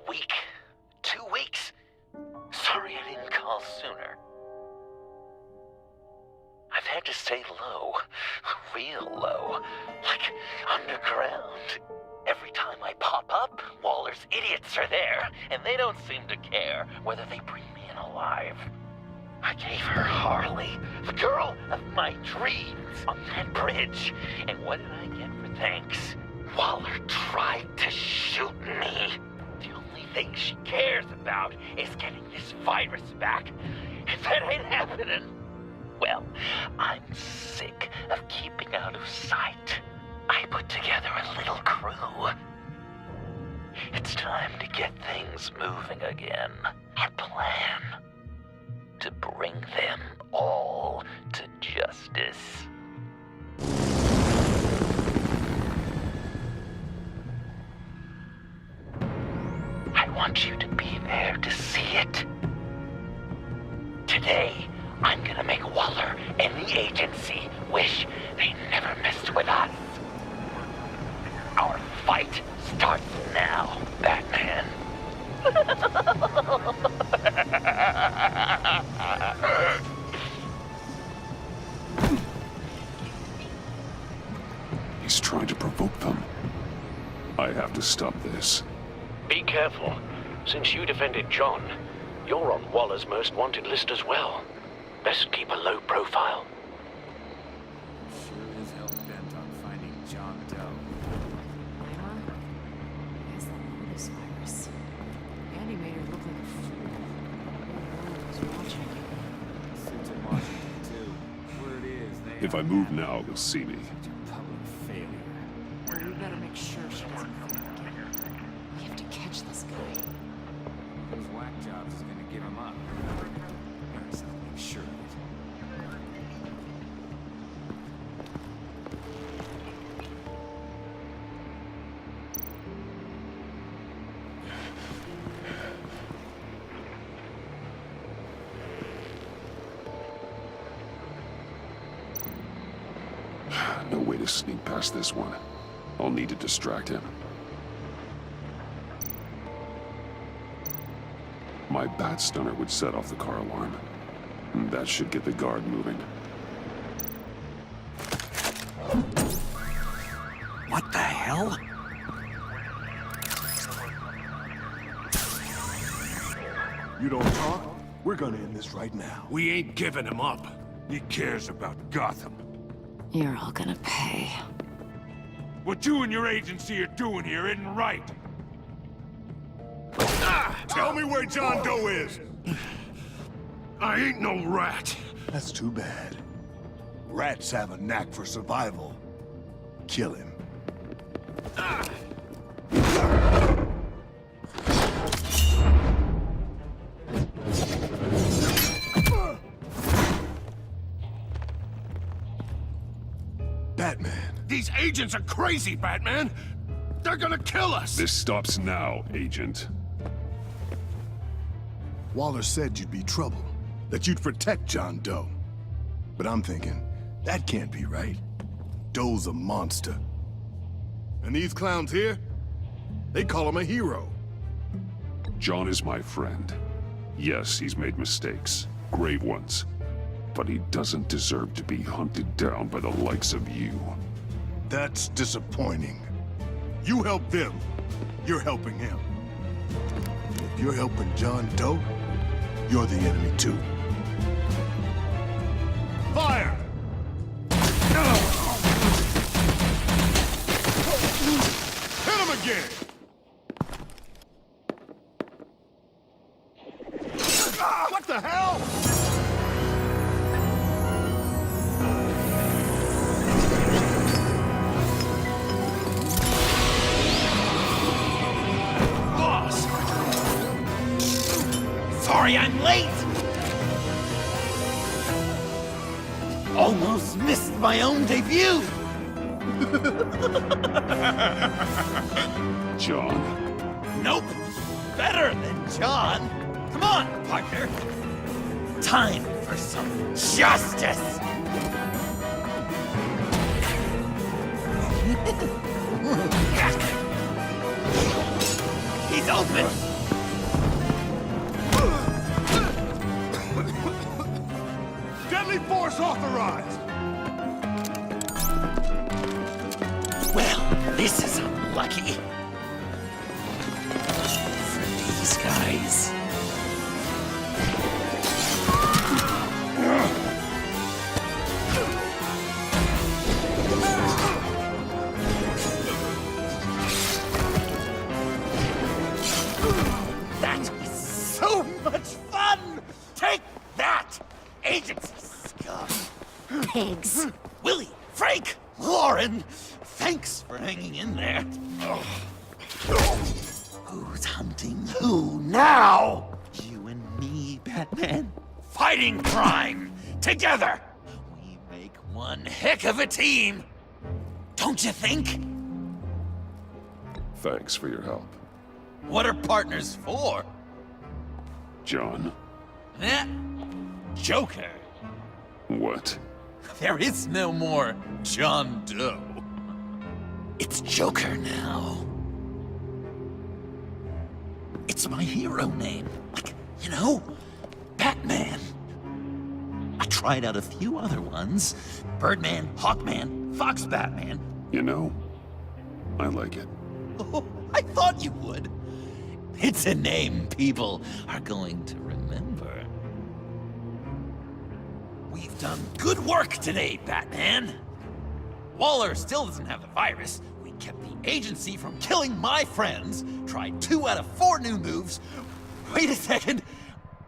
week, 2 weeks. Sorry I didn't call sooner. I've had to stay low, real low, like underground. Every time I pop up, Waller's idiots are there, and they don't seem to care whether they bring me in alive. I gave her Harley, the girl of my dreams, on that bridge, and what did I get for thanks? Waller tried to shoot me. The only thing she cares about is getting this virus back. If that ain't happening, well, I'm sick of keeping out of sight. I put together a little crew. It's time to get things moving again. A plan to bring them all to justice. I want you to be there to see it. Today, I'm gonna make Waller and the agency wish they never messed with us. Our fight starts now, Batman. He's trying to provoke them. I have to stop this. Be careful. Since you defended John, you're on Waller's most wanted list as well. Best keep a low profile. Sure is hell bent on finding John Doe. Is that Lotus virus? Andy made her look like a fool. No one was watching. Suits in Washington, too. Word is, they If I move now, they'll see me. such a public failure. Well, we better make sure she doesn't fail again. We have to catch this guy. Those whack jobs is gonna give him up. Better make sure of it. No way to sneak past this one. I'll need to distract him. My bat stunner would set off the car alarm. That should get the guard moving. What the hell? You don't talk? We're gonna end this right now. We ain't giving him up. He cares about Gotham. You're all gonna pay. What you and your agency are doing here isn't right. Tell me where John Doe is! I ain't no rat. That's too bad. Rats have a knack for survival. Kill him. Batman. These agents are crazy, Batman. They're gonna kill us. This stops now, Agent. Waller said you'd be trouble, that you'd protect John Doe. But I'm thinking, that can't be right. Doe's a monster. And these clowns here, they call him a hero. John is my friend. Yes, he's made mistakes. Grave ones. But he doesn't deserve to be hunted down by the likes of you. That's disappointing. You help them, you're helping him. If you're helping John Doe, you're the enemy too. Fire! Hit him again! What the hell? Boss! Sorry I'm late! Almost missed my own debut! John? Nope! Better than John! Come on, partner! Time for some justice! He's open! Deadly force authorized! Well, this is unlucky. For these guys. That was so much fun! Take that, agency scum! Pigs. Willie, Frank, Lauren, thanks for hanging in there. Who's hunting who now? You and me, Batman. Fighting crime together. We make one heck of a team. Don't you think? Thanks for your help, What are partners for? John. Eh? Joker. What? There is no more John Doe. It's Joker now. It's my hero name. Like, you know, Batman. I tried out a few other ones. Birdman, Hawkman, Fox Batman. You know, I like it. Oh, I thought you would. It's a name people are going to remember. We've done good work today, Batman. Waller still doesn't have the virus. We kept the agency from killing my friends, tried 2 out of 4 new moves. Wait a second.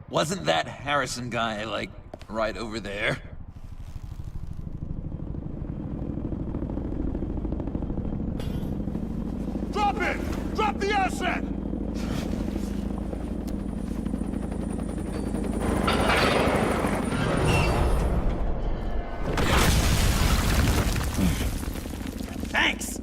Wasn't that Harrison guy, like, right over there? Drop it! Drop the asset! Thanks!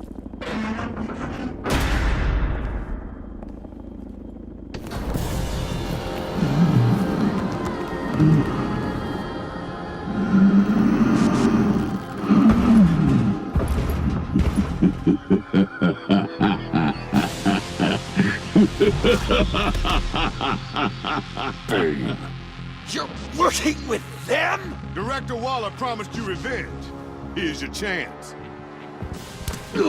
Bane. You're working with them? Director Waller promised you revenge. Here's your chance. Get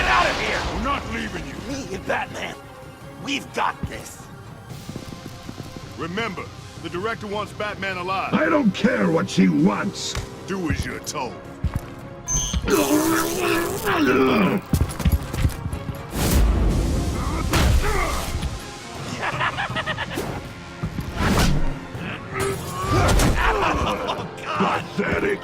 out of here! I'm not leaving you. Me and Batman, we've got this. Remember, the director wants Batman alive. I don't care what she wants. Do as you're told. Pathetic.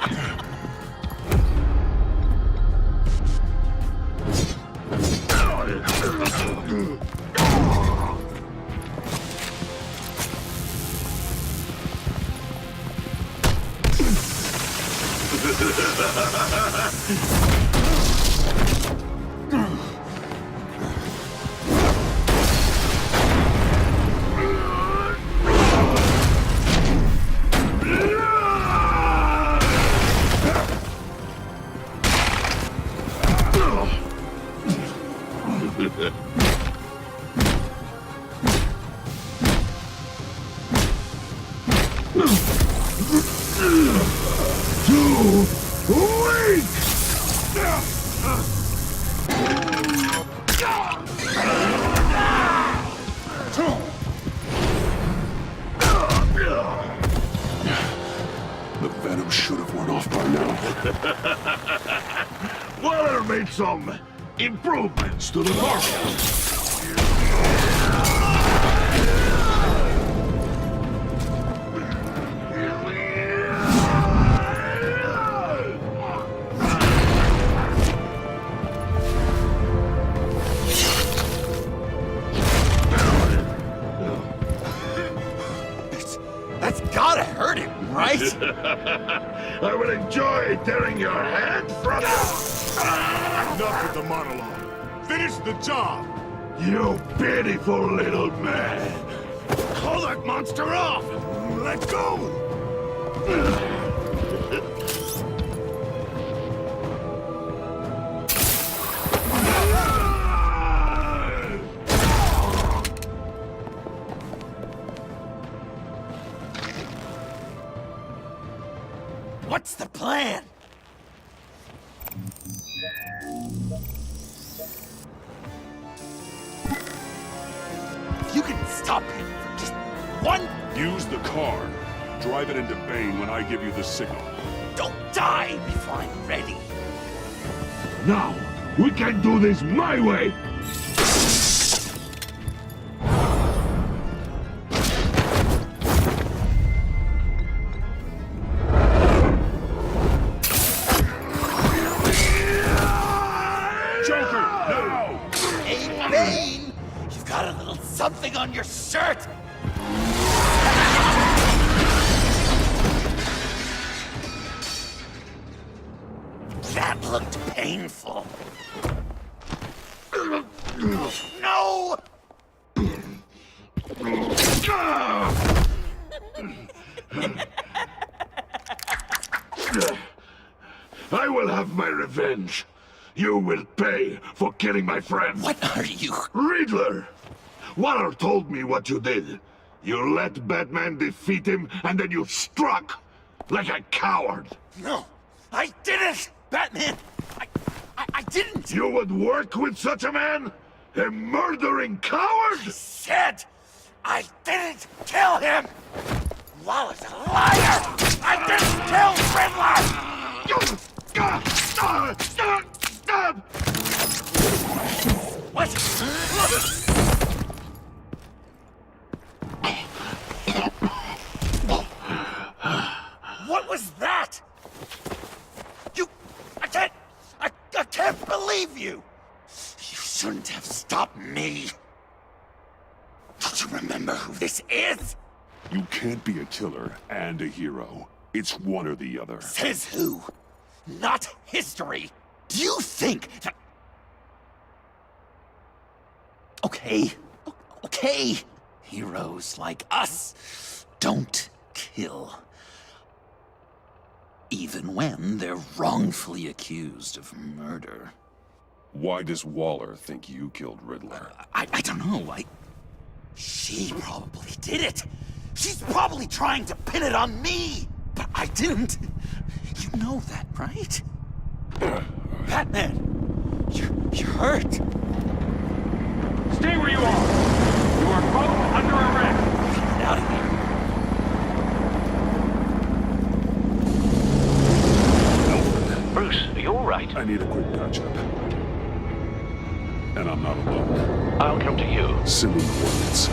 The venom should have worn off by now. Waller made some improvements to the market. That's gotta hurt him, right? I will enjoy tearing your head from Enough with the monologue. Finish the job. you, pitiful little man. Call that monster off. Let's go. What's the plan? If you can stop him for just one... Use the car. Drive it into Bane when I give you the signal. Don't die before I'm ready. Now, we can do this my way! Joker, no! Hey, Bane! You've got a little something on your shirt! That looked painful. No! I will have my revenge. You will pay for killing my friend. What are you? Riddler! Waller told me what you did. You let Batman defeat him, and then you struck like a coward. No, I didn't! Batman! I didn't! You would work with such a man? A murdering coward? Said I didn't kill him! Waller's a liar! I didn't kill Riddler! What? What was that? I can't believe you! You shouldn't have stopped me. Don't you remember who this is? You can't be a killer and a hero. It's one or the other. Says who? Not history. Do you think that... Okay. Okay. Heroes like us don't kill. Even when they're wrongfully accused of murder. Why does Waller think you killed Riddler? I don't know. She probably did it. She's probably trying to pin it on me. But I didn't. You know that, right? Batman, you're hurt. Stay where you are! You are both under arrest! Get out of here. Bruce, are you alright? I need a quick touch-up. And I'm not alone. I'll come to you. Send me coordinates.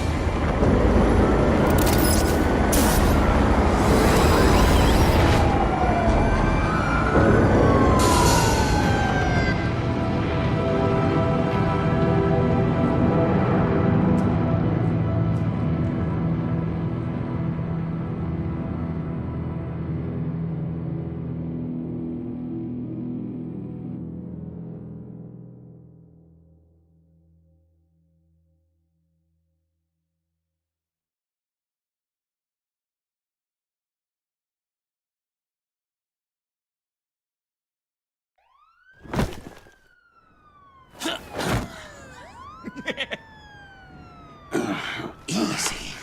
Easy.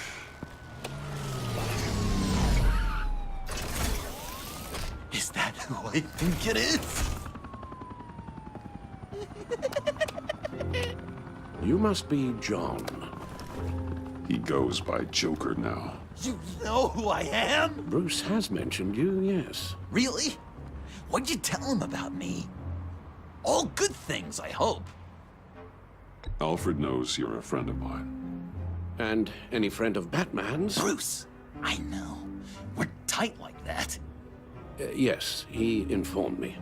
Is that who I think it is? You must be John. He goes by Joker now. You know who I am? Bruce has mentioned you, yes. Really? What'd you tell him about me? All good things, I hope. Alfred knows you're a friend of mine. And any friend of Batman's? Bruce, I know. We're tight like that. Yes, he informed me.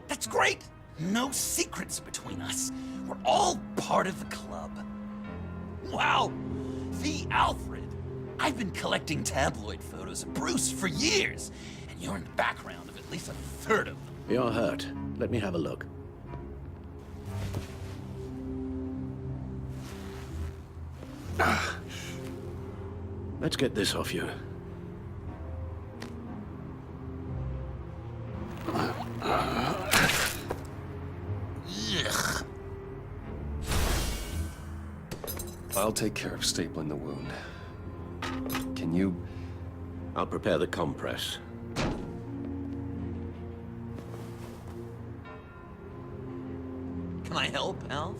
That's great. No secrets between us. We're all part of the club. Wow, the Alfred. I've been collecting tabloid photos of Bruce for years, and you're in the background of at least a third of them. You're hurt. Let me have a look. Let's get this off you. Ugh. I'll take care of stapling the wound. Can you... I'll prepare the compress. Can I help, Alf?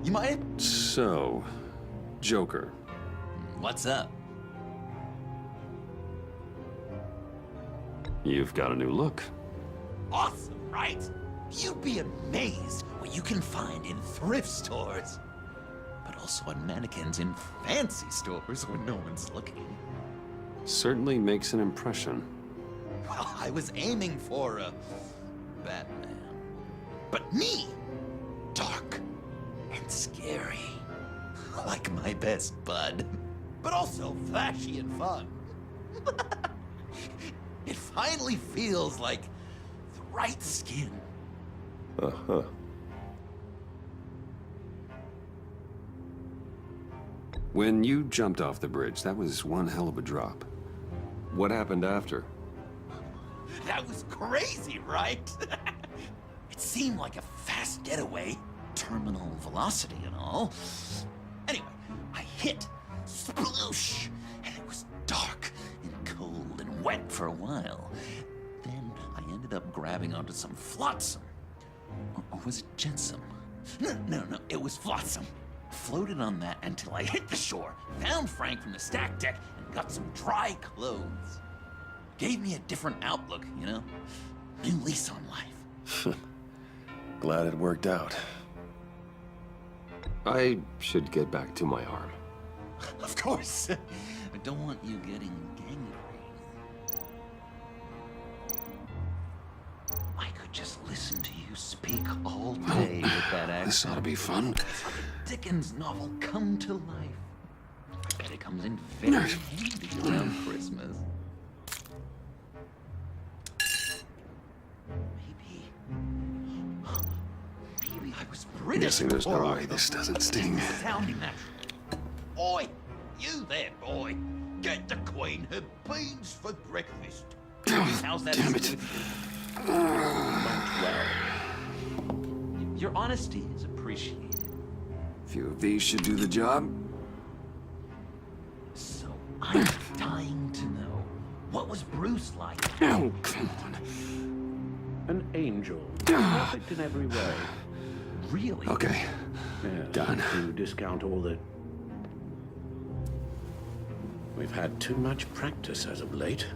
You might... So, Joker. What's up? You've got a new look. Awesome, right? You'd be amazed what you can find in thrift stores. But also on mannequins in fancy stores when no one's looking. Certainly makes an impression. Well, I was aiming for a Batman. But me! Dark and scary. Like my best bud. But also flashy and fun. It finally feels like the right skin. Uh-huh. When you jumped off the bridge, that was one hell of a drop. What happened after? That was crazy, right? It seemed like a fast getaway, terminal velocity and all. Anyway, I hit, sploosh, and it was dark and cold and wet for a while. Then I ended up grabbing onto some flotsam. Or was it jetsam? No, it was flotsam. Floated on that until I hit the shore, found Frank from the stack deck, and got some dry clothes. Gave me a different outlook, you know? New lease on life. Glad it worked out. I should get back to my arm. Of course. I don't want you getting gangrene. I could just listen to you speak all day with that accent. This ought to be fun. It's like a Dickens novel come to life. I bet it comes in very handy around Christmas. Maybe I was British. Guessing there's no before way I this doesn't sting. Sounding natural. Oi, you there, boy. Get the Queen her beans for breakfast. How's that? Damn it. Well, your honesty is appreciated. A few of these should do the job. So I'm dying to know, what was Bruce like? Oh, come on. An angel. Perfect in every way. Really? Okay. Yes, Done. To discount all the... We've had too much practice as of late.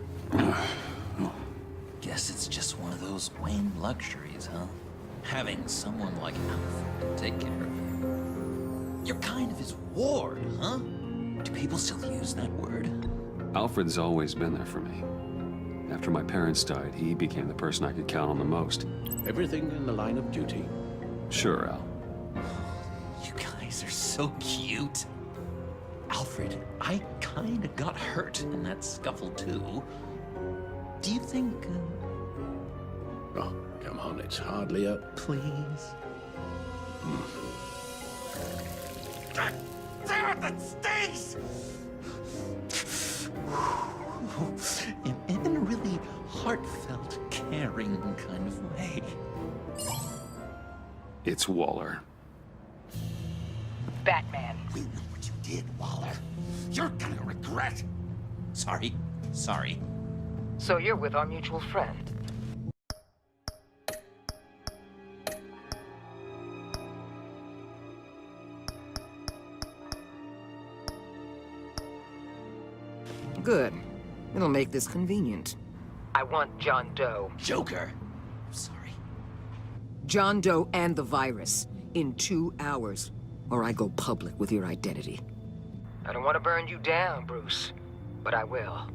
Guess it's just one of those Wayne luxuries, huh? Having someone like Alfred to take care of you. You're kind of his ward, huh? Do people still use that word? Alfred's always been there for me. After my parents died, he became the person I could count on the most. Everything in the line of duty. Sure, Al. You guys are so cute. Alfred, I kinda got hurt in that scuffle too. Do you think, Oh, come on, it's hardly a... please? God damn it, that stinks! In a really heartfelt, caring kind of way. It's Waller. Batman. We know what you did, Waller. You're gonna regret. Sorry. So you're with our mutual friend. Good. It'll make this convenient. I want John Doe. Joker. Sorry. John Doe and the virus in 2 hours, or I go public with your identity. I don't want to burn you down, Bruce, but I will.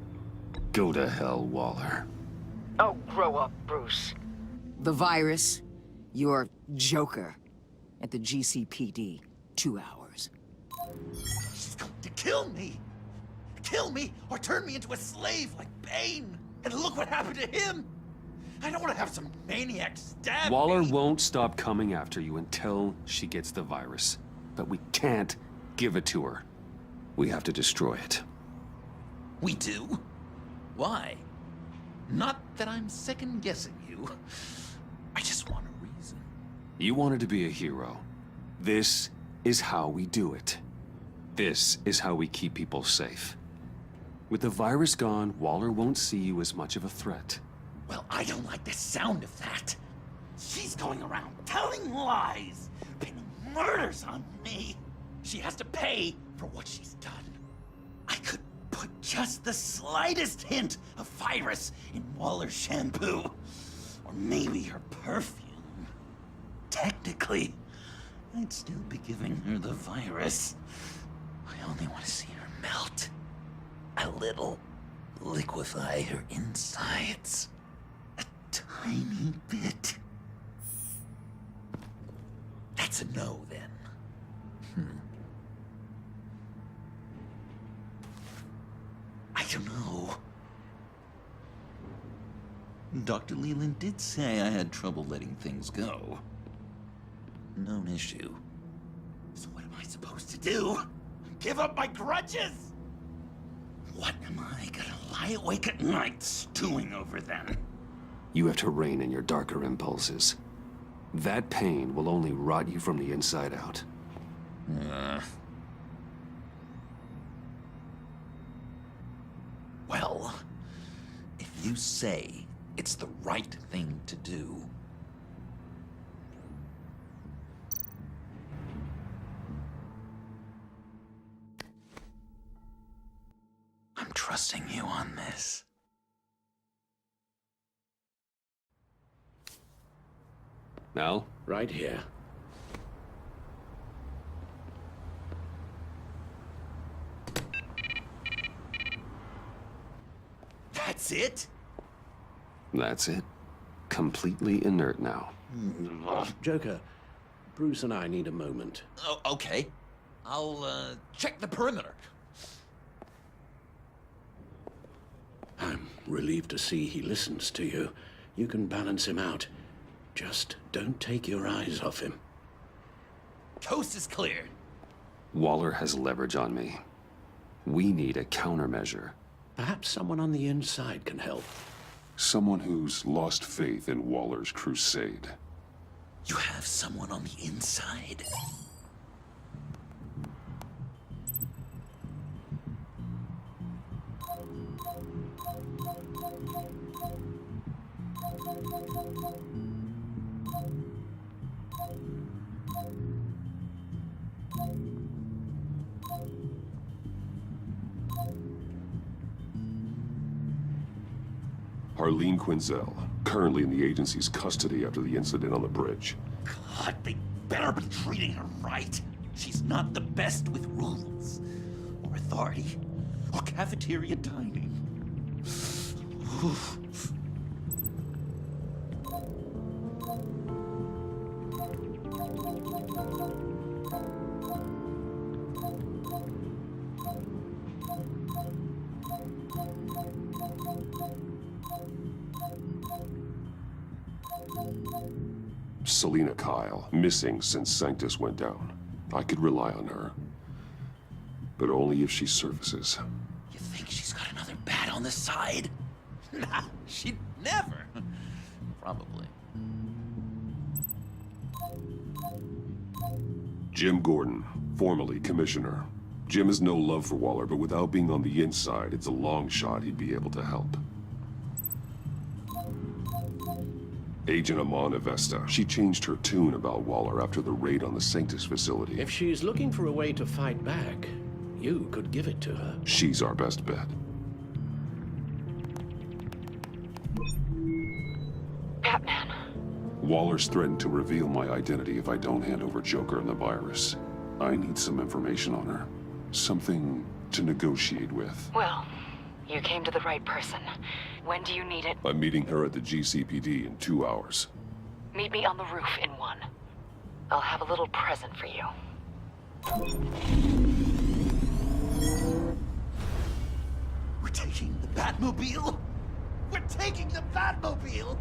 Go to hell, Waller. Oh, grow up, Bruce. The virus, your Joker, at the GCPD, 2 hours. She's going to kill me. Kill me or turn me into a slave like Bane. And look what happened to him. I don't want to have some maniac stab Waller me. won't stop coming after you until she gets the virus. But we can't give it to her. We have to destroy it. We do? Why? Not that I'm second-guessing you. I just want a reason. You wanted to be a hero. This is how we do it. This is how we keep people safe. With the virus gone, Waller won't see you as much of a threat. Well, I don't like the sound of that. She's going around telling lies, pinning murders on me. She has to pay for what she's done. I could put just the slightest hint of virus in Waller's shampoo. Or maybe her perfume. Technically, I'd still be giving her the virus. I only want to see her melt. A little. Liquefy her insides. A tiny bit. That's a no, then. I don't know. Dr. Leland did say I had trouble letting things go. Known issue. So what am I supposed to do? Give up my grudges? What am I gonna lie awake at night stewing over then? You have to rein in your darker impulses. That pain will only rot you from the inside out. Well, if you say it's the right thing to do, I'm trusting you on this. Al? Right here. That's it? That's it. Completely inert now. Joker, Bruce and I need a moment. Oh, okay. I'll, check the perimeter. I'm relieved to see he listens to you. You can balance him out. Just don't take your eyes off him. Coast is clear. Waller has leverage on me. We need a countermeasure. Perhaps someone on the inside can help. Someone who's lost faith in Waller's crusade. You have someone on the inside? Harleen Quinzel, currently in the agency's custody after the incident on the bridge. God, they better be treating her right. She's not the best with rules, or authority, or cafeteria dining. Selena Kyle, missing since Sanctus went down. I could rely on her. But only if she surfaces. You think she's got another bat on the side? Nah, she'd never. Probably. Jim Gordon, formerly commissioner. Jim has no love for Waller, but without being on the inside, it's a long shot he'd be able to help. Agent Amana Vesta. She changed her tune about Waller after the raid on the Sanctus facility. If she's looking for a way to fight back, you could give it to her. She's our best bet. Batman. Waller's threatened to reveal my identity if I don't hand over Joker and the virus. I need some information on her. Something to negotiate with. Well, you came to the right person. When do you need it? I'm meeting her at the GCPD in 2 hours. Meet me on the roof in 1. I'll have a little present for you. We're taking the Batmobile? We're taking the Batmobile!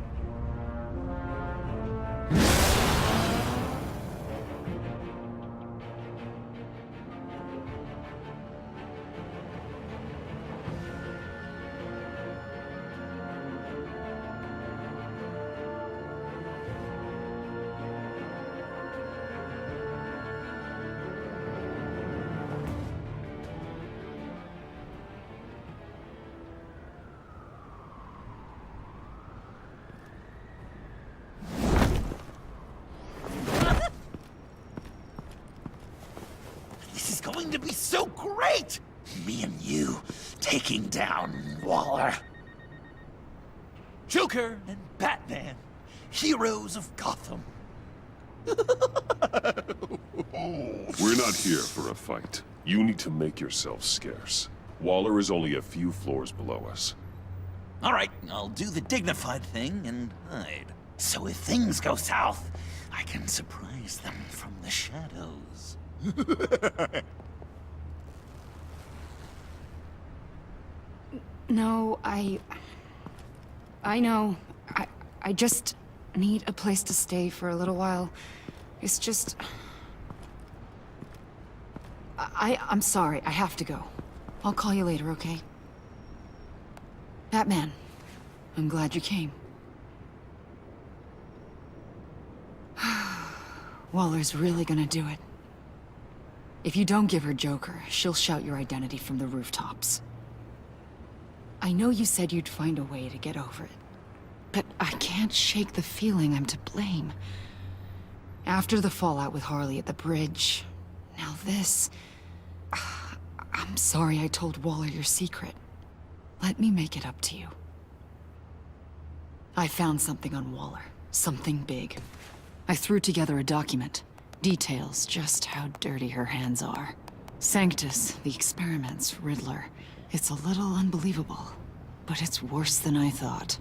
great! Me and you taking down Waller. Joker and Batman, heroes of Gotham. We're not here for a fight. You need to make yourself scarce. Waller is only a few floors below us. All right, I'll do the dignified thing and hide. So if things go south, I can surprise them from the shadows. No, I know. I just need a place to stay for a little while. It's just... I'm sorry, I have to go. I'll call you later, okay? Batman, I'm glad you came. Waller's really gonna do it. If you don't give her Joker, she'll shout your identity from the rooftops. I know you said you'd find a way to get over it, but I can't shake the feeling I'm to blame. After the fallout with Harley at the bridge, now this... I'm sorry I told Waller your secret. Let me make it up to you. I found something on Waller. Something big. I threw together a document. Details just how dirty her hands are. Sanctus, the experiments, Riddler. It's a little unbelievable, but it's worse than I thought.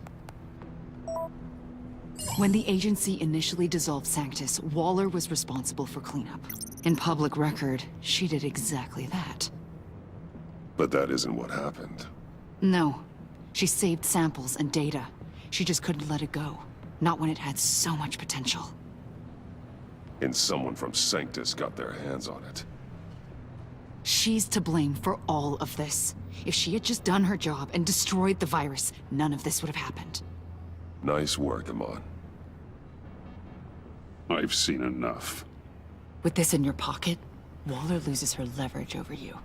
When the agency initially dissolved Sanctus, Waller was responsible for cleanup. In public record, she did exactly that. But that isn't what happened. No. She saved samples and data. She just couldn't let it go. Not when it had so much potential. And someone from Sanctus got their hands on it. She's to blame for all of this. If she had just done her job and destroyed the virus, none of this would have happened. Nice work, Amon. I've seen enough. With this in your pocket, Waller loses her leverage over you.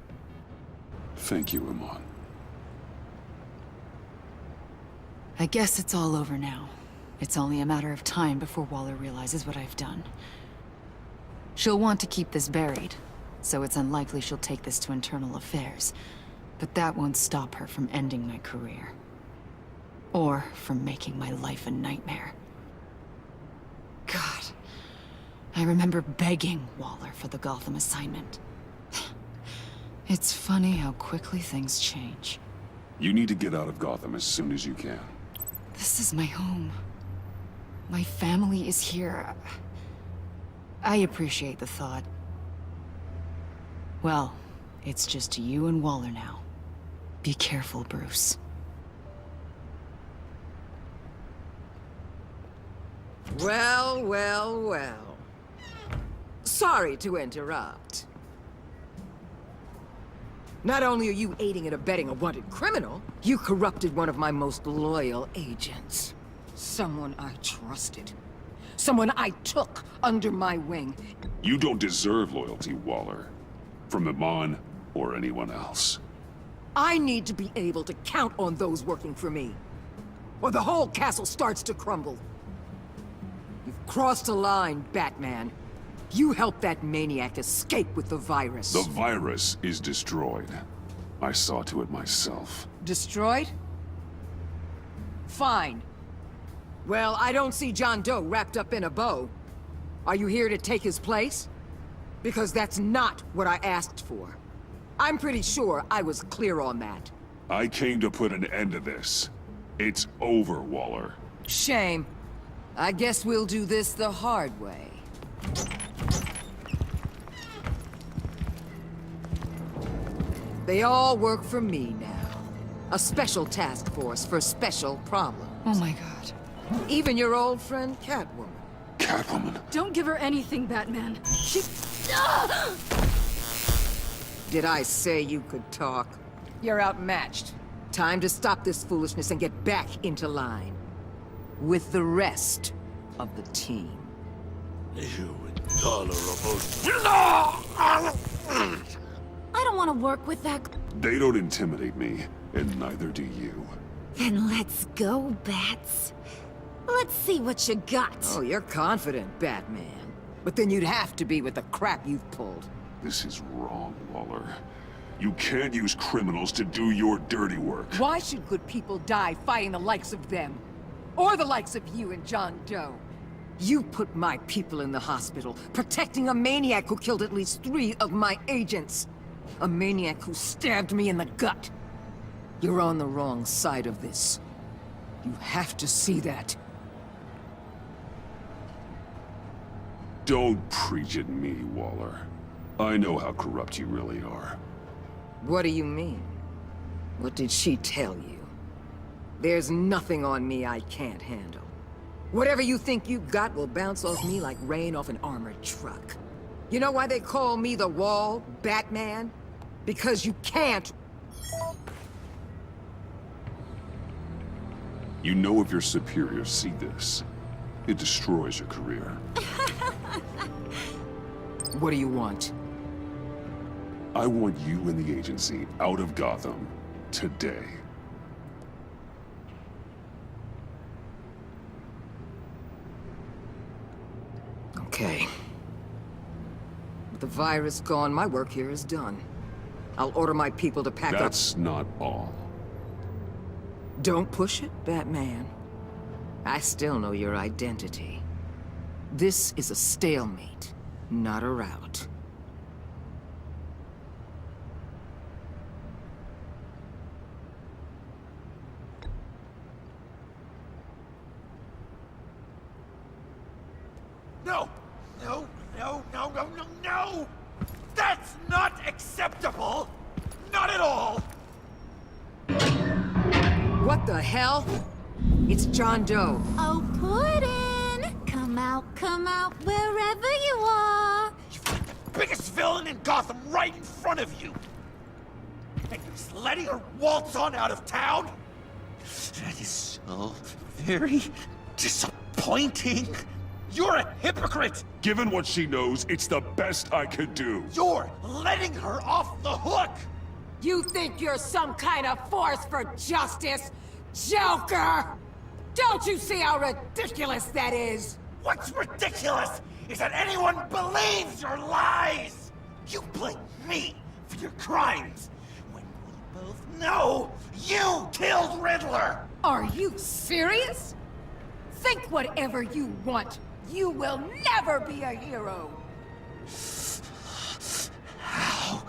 Thank you, Amon. I guess it's all over now. It's only a matter of time before Waller realizes what I've done. She'll want to keep this buried, so it's unlikely she'll take this to internal affairs. But that won't stop her from ending my career. Or from making my life a nightmare. God, I remember begging Waller for the Gotham assignment. It's funny how quickly things change. You need to get out of Gotham as soon as you can. This is my home. My family is here. I appreciate the thought. Well, it's just you and Waller now. Be careful, Bruce. Well, well, well. Sorry to interrupt. Not only are you aiding and abetting a wanted criminal, you corrupted one of my most loyal agents. Someone I trusted. Someone I took under my wing. You don't deserve loyalty, Waller. From Amon or anyone else. I need to be able to count on those working for me. Or the whole castle starts to crumble. You've crossed a line, Batman. You helped that maniac escape with the virus. The virus is destroyed. I saw to it myself. Destroyed? Fine. Well, I don't see John Doe wrapped up in a bow. Are you here to take his place? Because that's not what I asked for. I'm pretty sure I was clear on that. I came to put an end to this. It's over, Waller. Shame. I guess we'll do this the hard way. They all work for me now. A special task force for special problems. Oh my God. Even your old friend Catwoman. Catwoman? Don't give her anything, Batman. She... Did I say you could talk? You're outmatched. Time to stop this foolishness and get back into line. With the rest of the team. You intolerable... I don't want to work with that... They don't intimidate me, and neither do you. Then let's go, Bats. Let's see what you got. Oh, you're confident, Batman. But then you'd have to be with the crap you've pulled. This is wrong, Waller. You can't use criminals to do your dirty work. Why should good people die fighting the likes of them? Or the likes of you and John Doe? You put my people in the hospital, protecting a maniac who killed at least 3 of my agents. A maniac who stabbed me in the gut. You're on the wrong side of this. You have to see that. Don't preach at me, Waller. I know how corrupt you really are. What do you mean? What did she tell you? There's nothing on me I can't handle. Whatever you think you got will bounce off me like rain off an armored truck. You know why they call me the Wall, Batman? Because you can't. You know if your superiors see this, it destroys your career. What do you want? I want you and the agency out of Gotham today. Okay. With the virus gone, my work here is done. I'll order my people to pack up. That's not all. Don't push it, Batman. I still know your identity. This is a stalemate, not a rout. No! No, no, no, no, no, no! That's not acceptable! Not at all! What the hell? It's John Doe. Oh, Puddin'! Come out, wherever you are! You've got the biggest villain in Gotham right in front of you! And you're just letting her waltz on out of town? That is so very disappointing! You're a hypocrite! Given what she knows, it's the best I could do. You're letting her off the hook! You think you're some kind of force for justice, Joker? Don't you see how ridiculous that is? What's ridiculous is that anyone believes your lies! You blame me for your crimes, when we both know you killed Riddler! Are you serious? Think whatever you want. You will never be a hero! How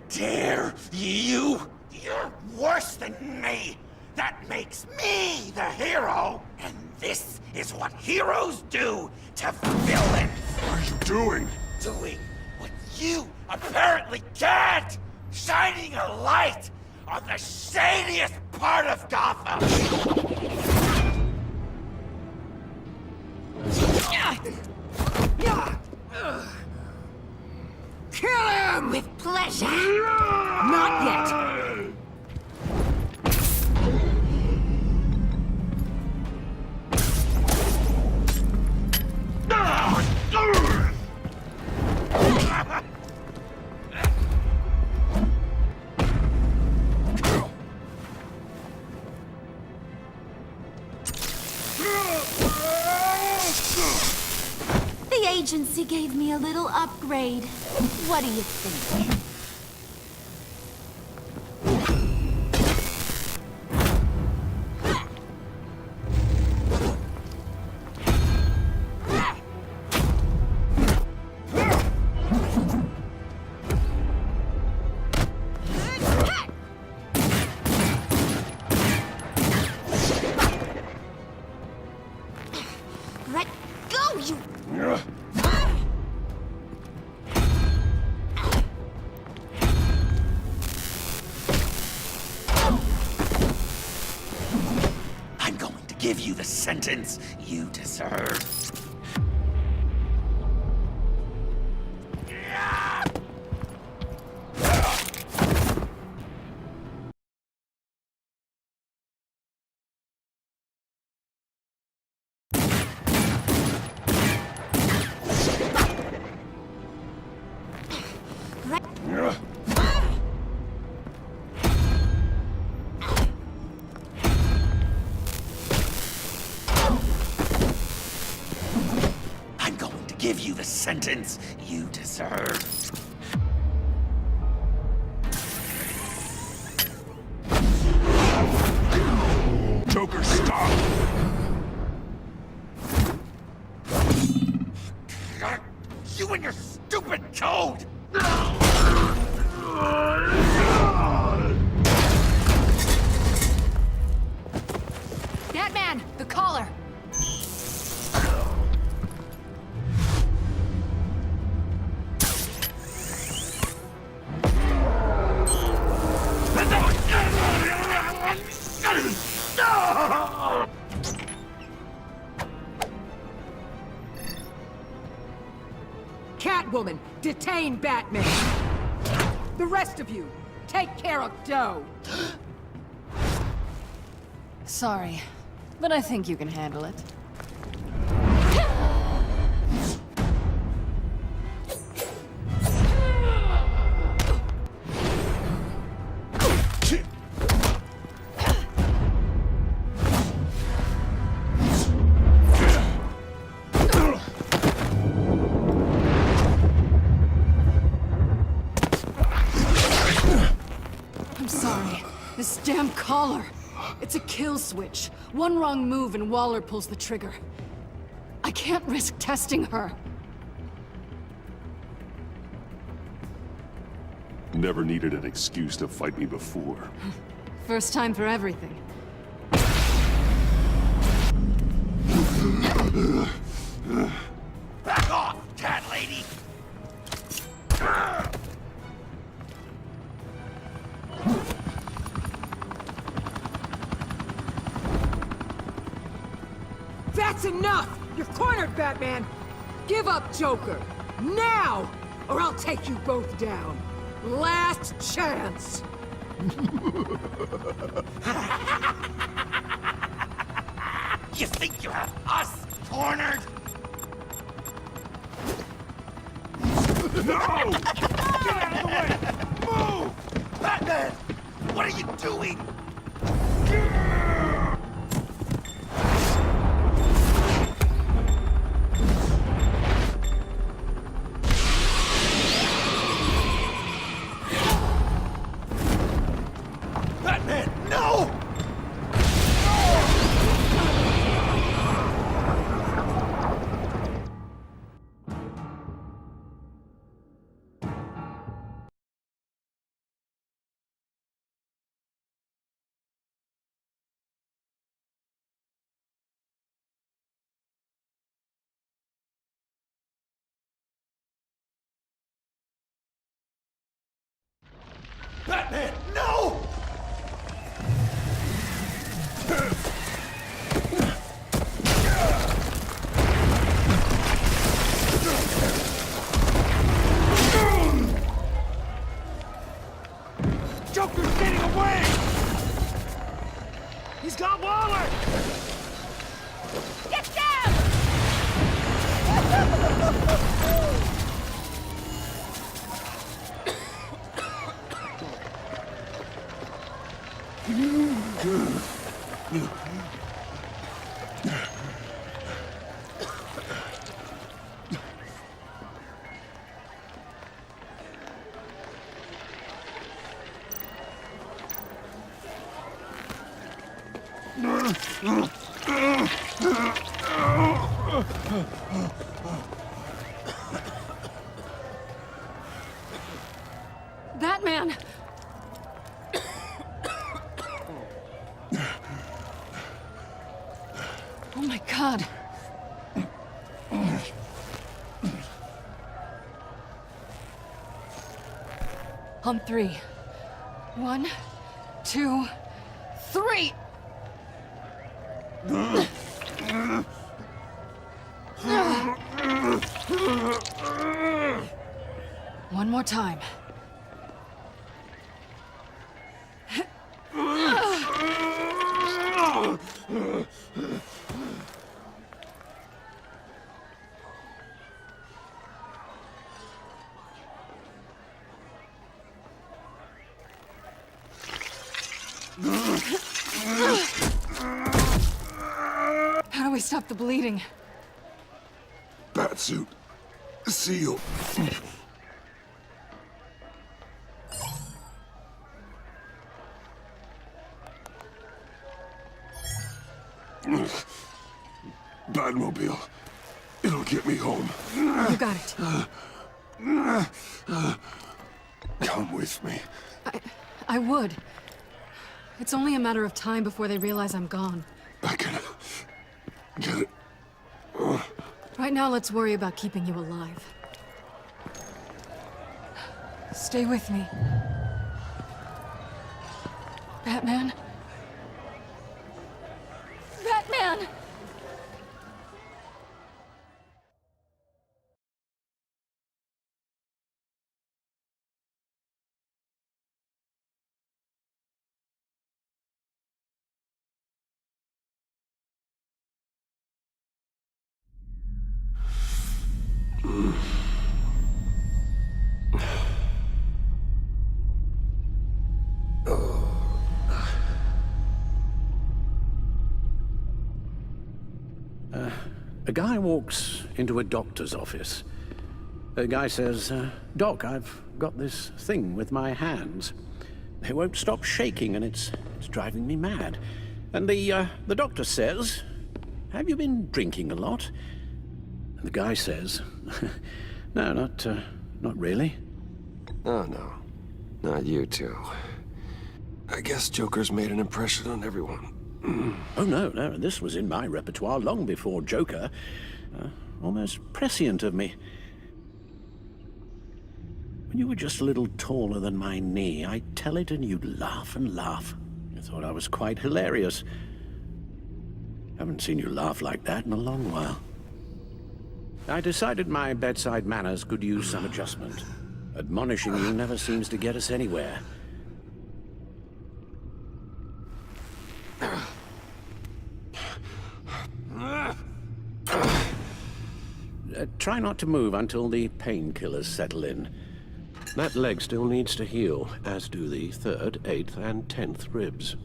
dare you? You're worse than me! That makes me the hero! And this is what heroes do to villains! What are you doing? Doing what you apparently can't! Shining a light on the shadiest part of Gotham! Kill him! With pleasure! Not yet! The agency gave me a little upgrade. What do you think? Let go, you... I'm going to give you the sentence you deserve. I'm going to give you the sentence you deserve. Batman! The collar! Catwoman, detain Batman! The rest of you, take care of Doe! Sorry, but I think you can handle it. I'm sorry. This damn collar. It's a kill switch. One wrong move and Waller pulls the trigger. I can't risk testing her. Never needed an excuse to fight me before. First time for everything. Back off, cat lady! That's enough! You're cornered, Batman! Give up Joker! Now! Or I'll take you both down! Last chance! You think you have us cornered? No! Get out of the way! Move! Batman! What are you doing? Batman, no! Batman, no! Joker's getting away! He's got Waller! Get down! Batman! Oh my God. On three. 1, 2, 3! One more time. How do we stop the bleeding? Batsuit. Seal. Batmobile. It'll get me home. You got it. Come with me. I would. It's only a matter of time before they realize I'm gone. I can get it. Right now, let's worry about keeping you alive. Stay with me. Batman? Batman! A guy walks into a doctor's office. The guy says, Doc, I've got this thing with my hands. They won't stop shaking and it's driving me mad. And the doctor says, have you been drinking a lot? And the guy says, no, not really. Oh, no. Not you two. I guess Joker's made an impression on everyone. Oh, no, this was in my repertoire long before Joker. Almost prescient of me. When you were just a little taller than my knee, I'd tell it and you'd laugh and laugh. I thought I was quite hilarious. Haven't seen you laugh like that in a long while. I decided my bedside manners could use some adjustment. Admonishing you never seems to get us anywhere. Try not to move until the painkillers settle in. That leg still needs to heal, as do the 3rd, 8th, and 10th ribs.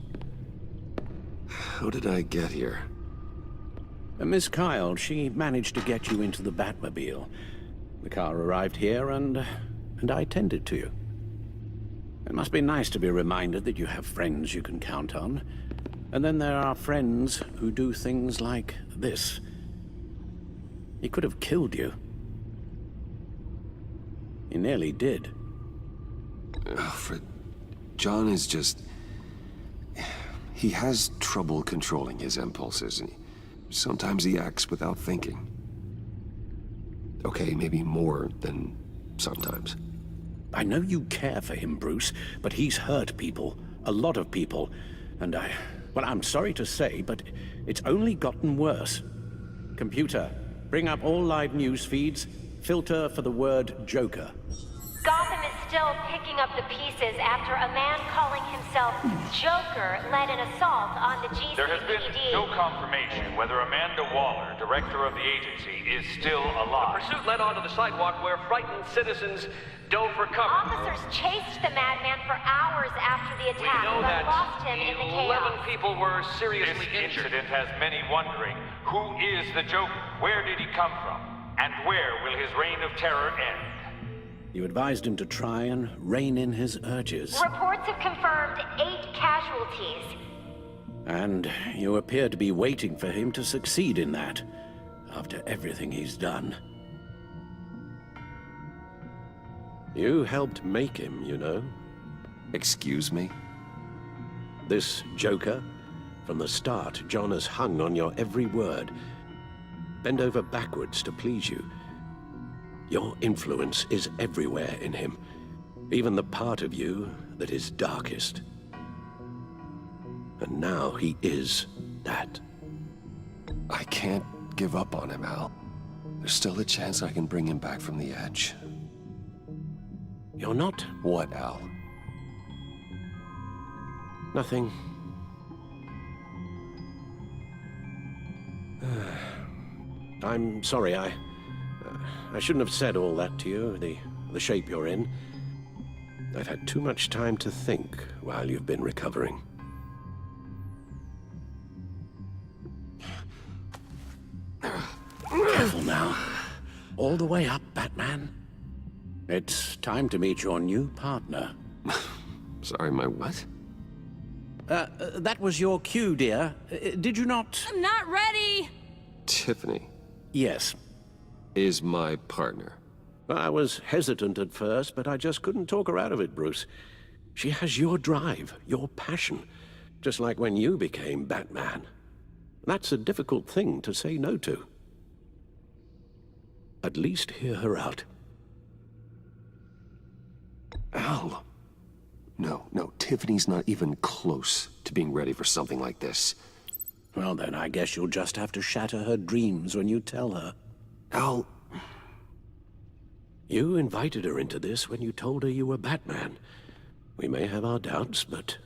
How did I get here? Miss Kyle, she managed to get you into the Batmobile. The car arrived here, and I tended to you. It must be nice to be reminded that you have friends you can count on. And then there are friends who do things like this. He could have killed you. He nearly did. Alfred, John is just... He has trouble controlling his impulses. Sometimes he acts without thinking. Okay, maybe more than sometimes. I know you care for him, Bruce, but he's hurt people. A lot of people. And well, I'm sorry to say, but it's only gotten worse. Computer, bring up all live news feeds. Filter for the word Joker. Gotham is still picking up the pieces after a man calling himself Joker led an assault on the GCPD. There has been no confirmation whether Amanda Waller, director of the agency, is still alive. The pursuit led onto the sidewalk where frightened citizens dove for cover. Officers chased the madman for hours after the attack, We know but that lost him in the chaos. 11 people were seriously This injured. incident has many wondering, who is the Joker? Where did he come from? And where will his reign of terror end? You advised him to try and rein in his urges. Reports have confirmed 8 casualties. And you appear to be waiting for him to succeed in that, after everything he's done. You helped make him, you know. Excuse me? This Joker, from the start, John has hung on your every word. Bend over backwards to please you. Your influence is everywhere in him, even the part of you that is darkest. And now he is that. I can't give up on him, Al. There's still a chance I can bring him back from the edge. You're not? What, Al? Nothing. I'm sorry, I shouldn't have said all that to you, the shape you're in. I've had too much time to think while you've been recovering. Careful now. All the way up, Batman. It's time to meet your new partner. Sorry, my what? That was your cue, dear. Did you not? I'm not ready! Tiffany Yes. is my partner. I was hesitant at first, but I just couldn't talk her out of it, Bruce. She has your drive, your passion, just like when you became Batman. That's a difficult thing to say no to. At least hear her out. Al! No, Tiffany's not even close to being ready for something like this. Well then, I guess you'll just have to shatter her dreams when you tell her. Al... You invited her into this when you told her you were Batman. We may have our doubts, but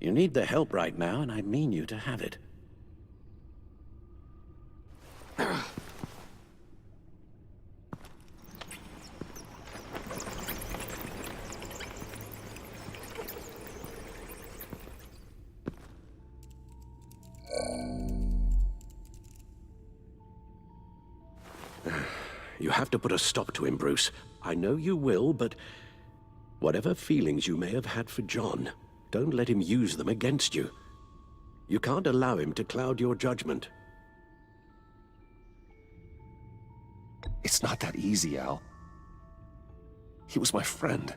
you need the help right now, and I mean you to have it. You have to put a stop to him, Bruce. I know you will, but whatever feelings you may have had for John, don't let him use them against you. You can't allow him to cloud your judgment. It's not that easy, Al. He was my friend.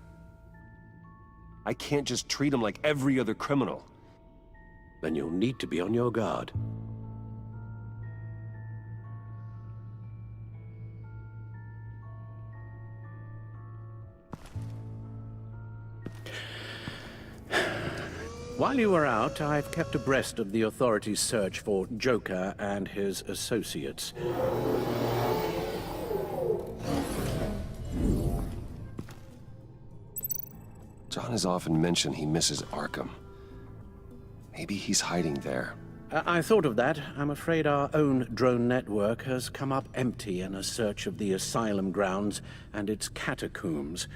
I can't just treat him like every other criminal. Then you'll need to be on your guard. While you were out, I've kept abreast of the authorities' search for Joker and his associates. John has often mentioned he misses Arkham. Maybe he's hiding there. I thought of that. I'm afraid our own drone network has come up empty in a search of the asylum grounds and its catacombs.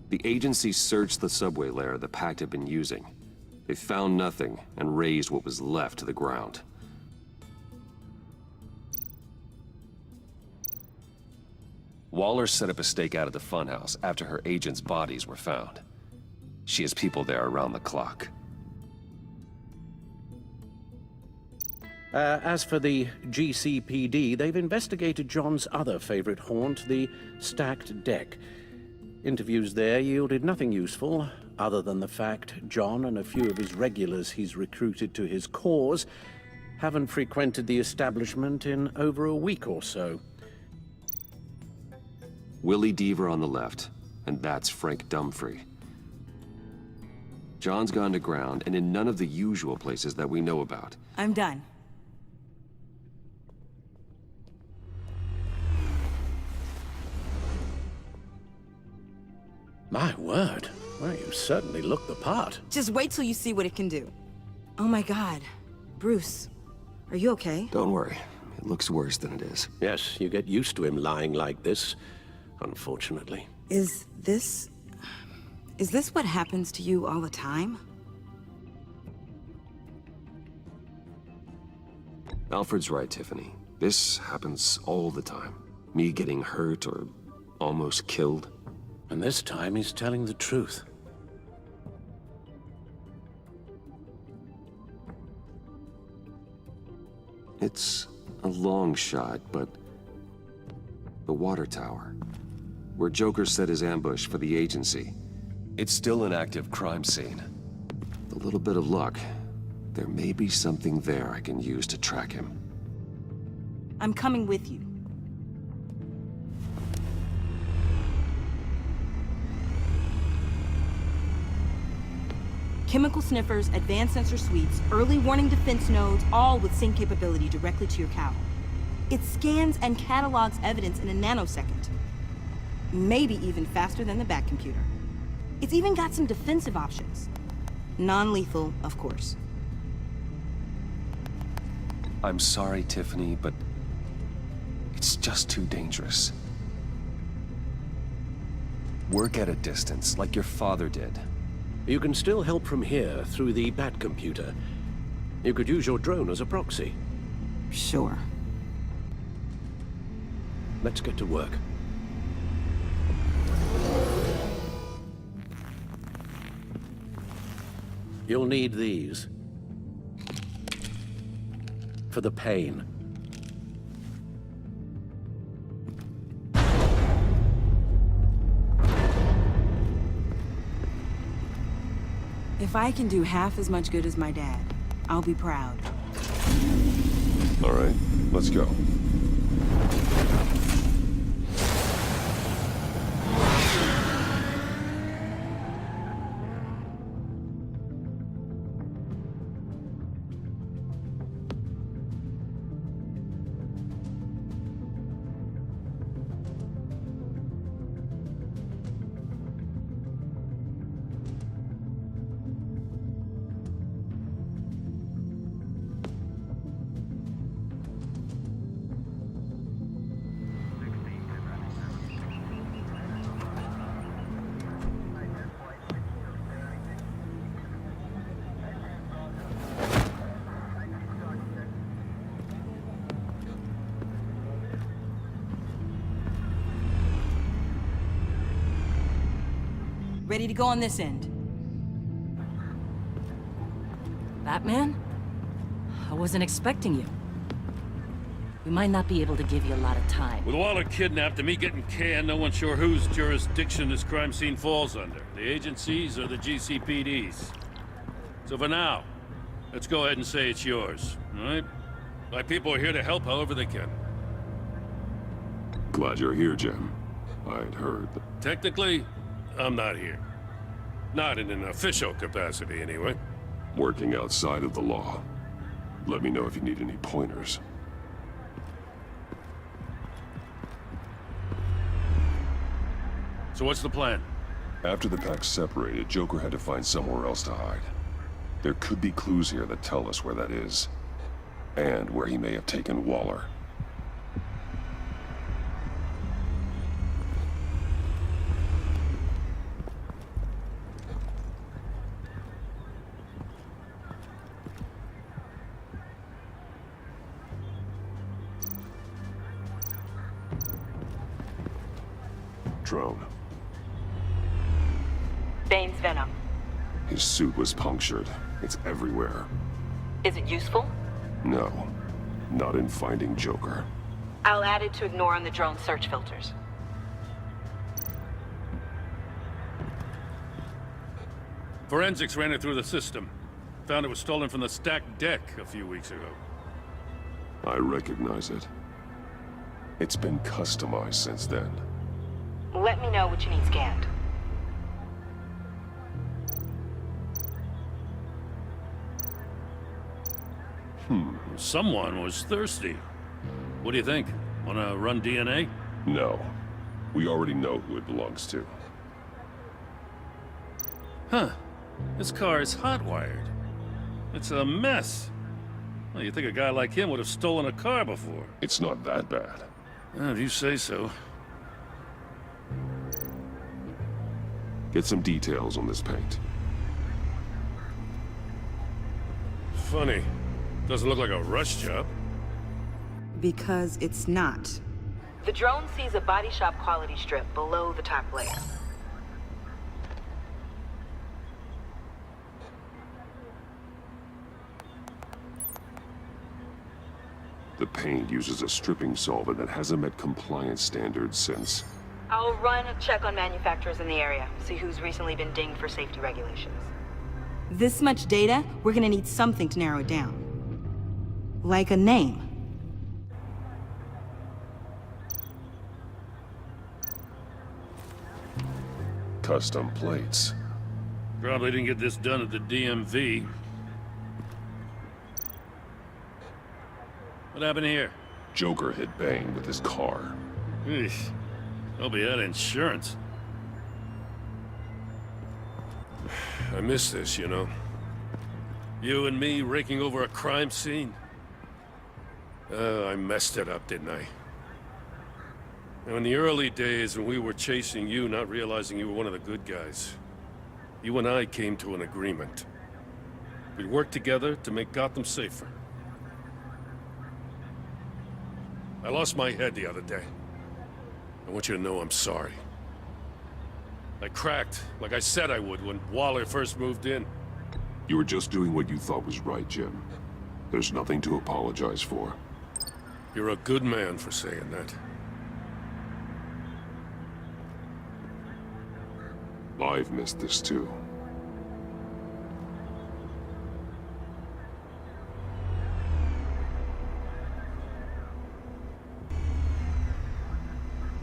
The agency searched the subway lair the Pact had been using. They found nothing and razed what was left to the ground. Waller set up a stakeout at the funhouse after her agents' bodies were found. She has people there around the clock. As for the GCPD, they've investigated John's other favorite haunt, the stacked deck. Interviews there yielded nothing useful, other than the fact John and a few of his regulars he's recruited to his cause haven't frequented the establishment in over a week or so. Willie Deaver on the left, and that's Frank Dumfrey. John's gone to ground, and in none of the usual places that we know about. I'm done. My word. Well, you certainly look the part. Just wait till you see what it can do. Oh my God. Bruce, are you okay? Don't worry. It looks worse than it is. Yes, you get used to him lying like this, unfortunately. Is this what happens to you all the time? Alfred's right, Tiffany. This happens all the time. Me getting hurt or almost killed. And this time he's telling the truth. It's a long shot, but the water tower, where Joker set his ambush for the agency, it's still an active crime scene. With a little bit of luck, there may be something there I can use to track him. I'm coming with you. Chemical sniffers, advanced sensor suites, early warning defense nodes, all with sync capability directly to your cowl. It scans and catalogs evidence in a nanosecond. Maybe even faster than the Bat computer. It's even got some defensive options. Non-lethal, of course. I'm sorry, Tiffany, but it's just too dangerous. Work at a distance, like your father did. You can still help from here through the Bat computer. You could use your drone as a proxy. Sure. Let's get to work. You'll need these. For the pain. If I can do half as much good as my dad, I'll be proud. All right, let's go. Ready to go on this end. Batman? I wasn't expecting you. We might not be able to give you a lot of time. With Waller kidnapped and me getting canned, no one's sure whose jurisdiction this crime scene falls under. The agencies or the GCPD's. So for now, let's go ahead and say it's yours, all right? My people are here to help however they can. Glad you're here, Jim. I'd heard that... Technically, I'm not here. Not in an official capacity, anyway. Working outside of the law. Let me know if you need any pointers. So what's the plan? After the pack separated, Joker had to find somewhere else to hide. There could be clues here that tell us where that is. And where he may have taken Waller. Drone. Bane's venom. His suit was punctured. It's everywhere. Is it useful? No. Not in finding Joker. I'll add it to ignore on the drone search filters. Forensics ran it through the system. Found it was stolen from the stacked deck a few weeks ago. I recognize it. It's been customized since then. Let me know what you need scanned. Someone was thirsty. What do you think? Wanna run DNA? No. We already know who it belongs to. Huh. This car is hotwired. It's a mess. Well, you'd think a guy like him would have stolen a car before. It's not that bad. If you say so. Get some details on this paint. Funny. Doesn't look like a rush job. Because it's not. The drone sees a body shop quality strip below the top layer. The paint uses a stripping solvent that hasn't met compliance standards since... I'll run a check on manufacturers in the area, see who's recently been dinged for safety regulations. This much data, we're gonna need something to narrow it down. Like a name. Custom plates. Probably didn't get this done at the DMV. What happened here? Joker hit Bane with his car. Eesh. Hope he had insurance. I miss this, you know. You and me raking over a crime scene. I messed it up, didn't I? Now, in the early days when we were chasing you, not realizing you were one of the good guys, you and I came to an agreement. We'd work together to make Gotham safer. I lost my head the other day. I want you to know I'm sorry. I cracked, like I said I would when Waller first moved in. You were just doing what you thought was right, Jim. There's nothing to apologize for. You're a good man for saying that. I've missed this too.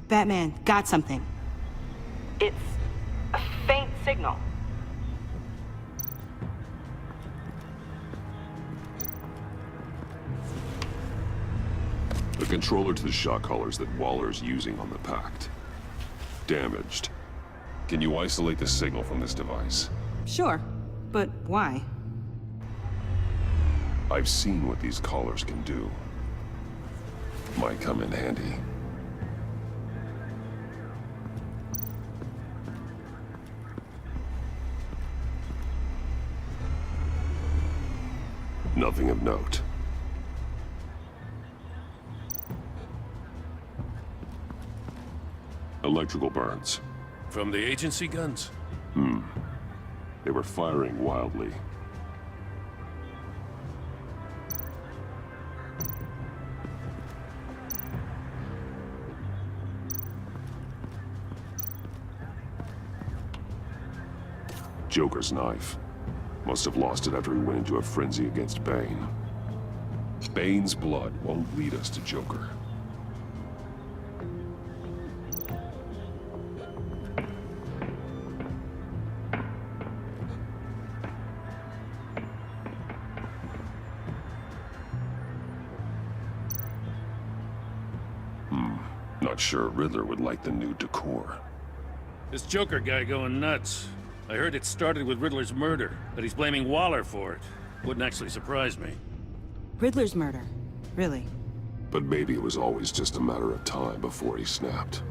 Batman, got something. It's a faint signal. The controller to the shot collars that Waller's using on the Pact. Damaged. Can you isolate the signal from this device? Sure, but why? I've seen what these collars can do. Might come in handy. Nothing of note. Electrical burns. From the agency guns? They were firing wildly. Joker's knife. Must have lost it after he went into a frenzy against Bane. Bane's blood won't lead us to Joker. Not sure Riddler would like the new decor. This Joker guy going nuts. I heard it started with Riddler's murder, but he's blaming Waller for it. Wouldn't actually surprise me. Riddler's murder? Really? But maybe it was always just a matter of time before he snapped.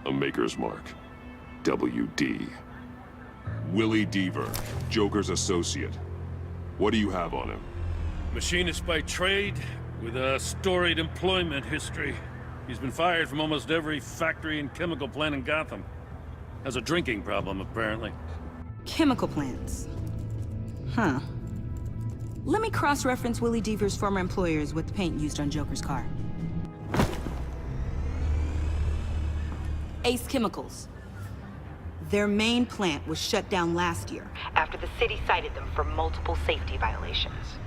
A Maker's Mark. WD. Willie Deaver, Joker's associate. What do you have on him? Machinist by trade, with a storied employment history. He's been fired from almost every factory and chemical plant in Gotham. Has a drinking problem, apparently. Chemical plants. Huh. Let me cross-reference Willie Deaver's former employers with the paint used on Joker's car. Ace Chemicals. Their main plant was shut down last year. After the city cited them for multiple safety violations.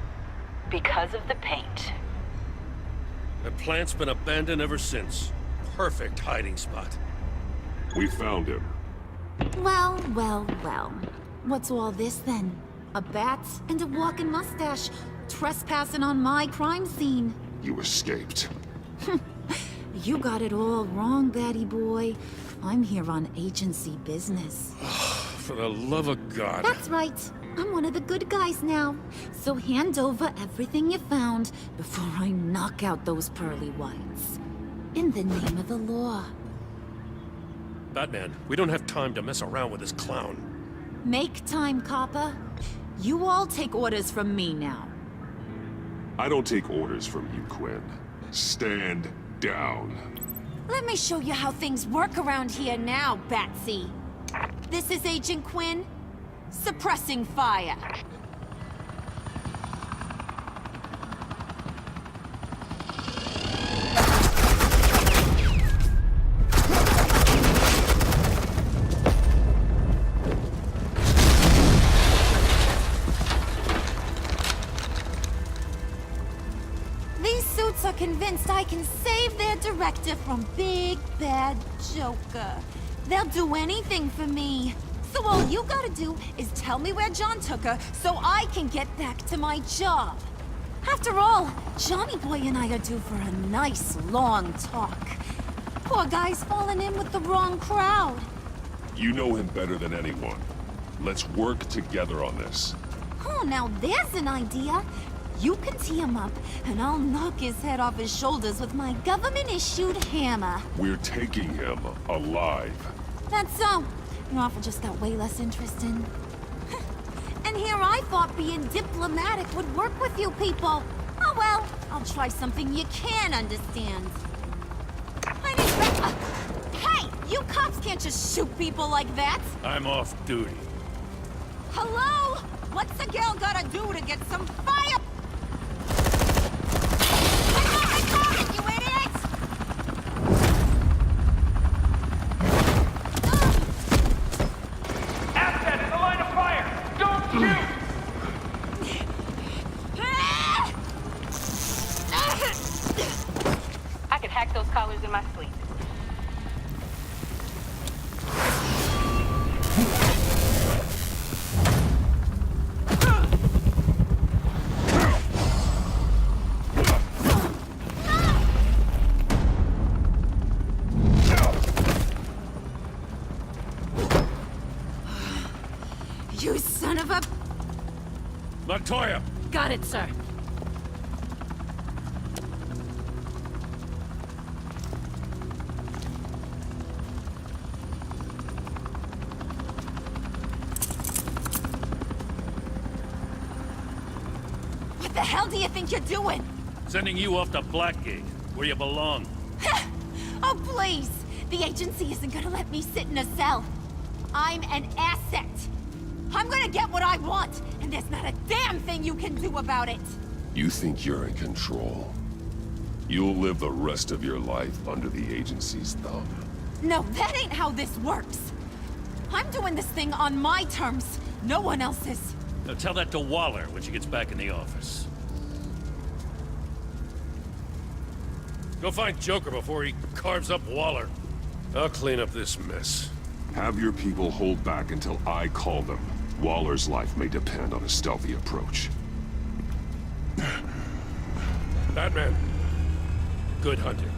Because of the paint. The plant's been abandoned ever since. Perfect hiding spot. We found him. Well, well, well. What's all this then? A bat and a walking mustache trespassing on my crime scene. You escaped. You got it all wrong, Batty boy. I'm here on agency business. For the love of God. That's right. I'm one of the good guys now. So hand over everything you found before I knock out those pearly whites. In the name of the law. Batman, we don't have time to mess around with this clown. Make time, copper. You all take orders from me now. I don't take orders from you, Quinn. Stand down. Let me show you how things work around here now, Batsy. This is Agent Quinn. Suppressing fire. These suits are convinced I can save their director from Big Bad Joker. They'll do anything for me. So all you gotta do is tell me where John took her so I can get back to my job. After all, Johnny Boy and I are due for a nice long talk. Poor guy's fallen in with the wrong crowd. You know him better than anyone. Let's work together on this. Oh, now there's an idea. You can tee him up, and I'll knock his head off his shoulders with my government-issued hammer. We're taking him alive. That's so. Your offer just got way less interesting. And here I thought being diplomatic would work with you people. Oh well, I'll try something you can understand. Hey, you cops can't just shoot people like that. I'm off duty. Hello? What's a girl gotta do to get some fire? I got it, you idiot! collars in my sleep. You son of a... Montoya! Got it, sir. What the hell do you think you're doing? Sending you off to Blackgate, where you belong. Oh, please! The agency isn't gonna let me sit in a cell. I'm an asset. I'm gonna get what I want, and there's not a damn thing you can do about it. You think you're in control? You'll live the rest of your life under the agency's thumb. No, that ain't how this works. I'm doing this thing on my terms, no one else's. Now tell that to Waller when she gets back in the office. Go find Joker before he carves up Waller. I'll clean up this mess. Have your people hold back until I call them. Waller's life may depend on a stealthy approach. Batman, good hunting.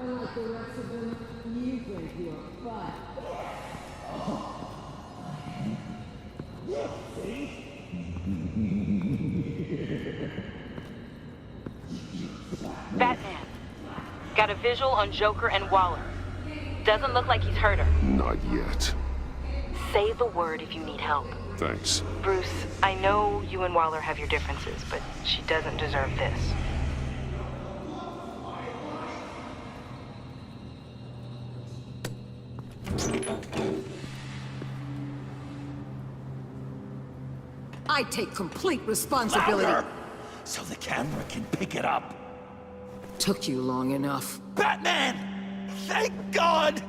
Unlike the rest of them, you think you're fun. Batman. Got a visual on Joker and Waller. Doesn't look like he's hurt her. Not yet. Say the word if you need help. Thanks. Bruce, I know you and Waller have your differences, but she doesn't deserve this. I take complete responsibility. Louder, so the camera can pick it up. Took you long enough. Batman! Thank God!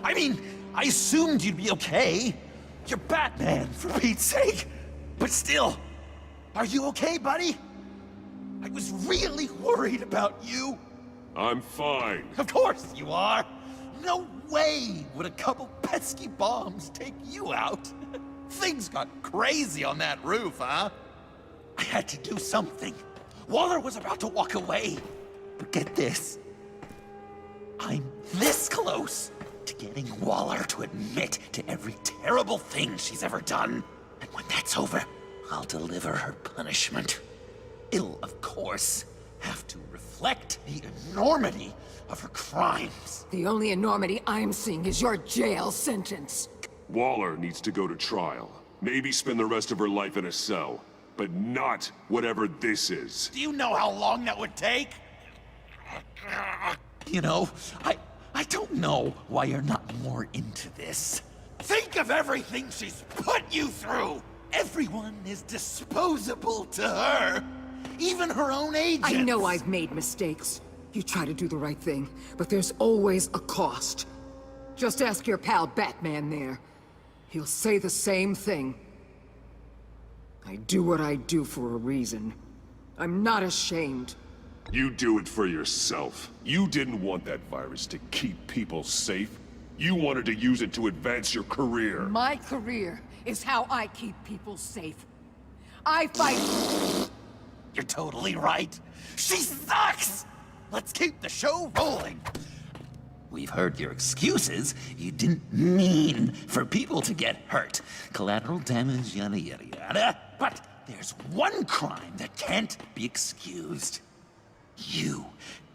I mean, I assumed you'd be okay. You're Batman, for Pete's sake. But still, are you okay, buddy? I was really worried about you. I'm fine. Of course you are. No way would a couple pesky bombs take you out. Things got crazy on that roof, huh? I had to do something. Waller was about to walk away. But get this. I'm this close to getting Waller to admit to every terrible thing she's ever done. And when that's over, I'll deliver her punishment. It'll, of course, have to reflect the enormity of her crimes. The only enormity I'm seeing is your jail sentence. Waller needs to go to trial. Maybe spend the rest of her life in a cell. But not whatever this is. Do you know how long that would take? You know, I don't know why you're not more into this. Think of everything she's put you through! Everyone is disposable to her. Even her own agents. I know I've made mistakes. You try to do the right thing, but there's always a cost. Just ask your pal Batman there. He'll say the same thing. I do what I do for a reason. I'm not ashamed. You do it for yourself. You didn't want that virus to keep people safe. You wanted to use it to advance your career. My career is how I keep people safe. I fight... You're totally right. She sucks! Let's keep the show rolling. We've heard your excuses. You didn't mean for people to get hurt. Collateral damage, yada yada yada. But there's one crime that can't be excused. You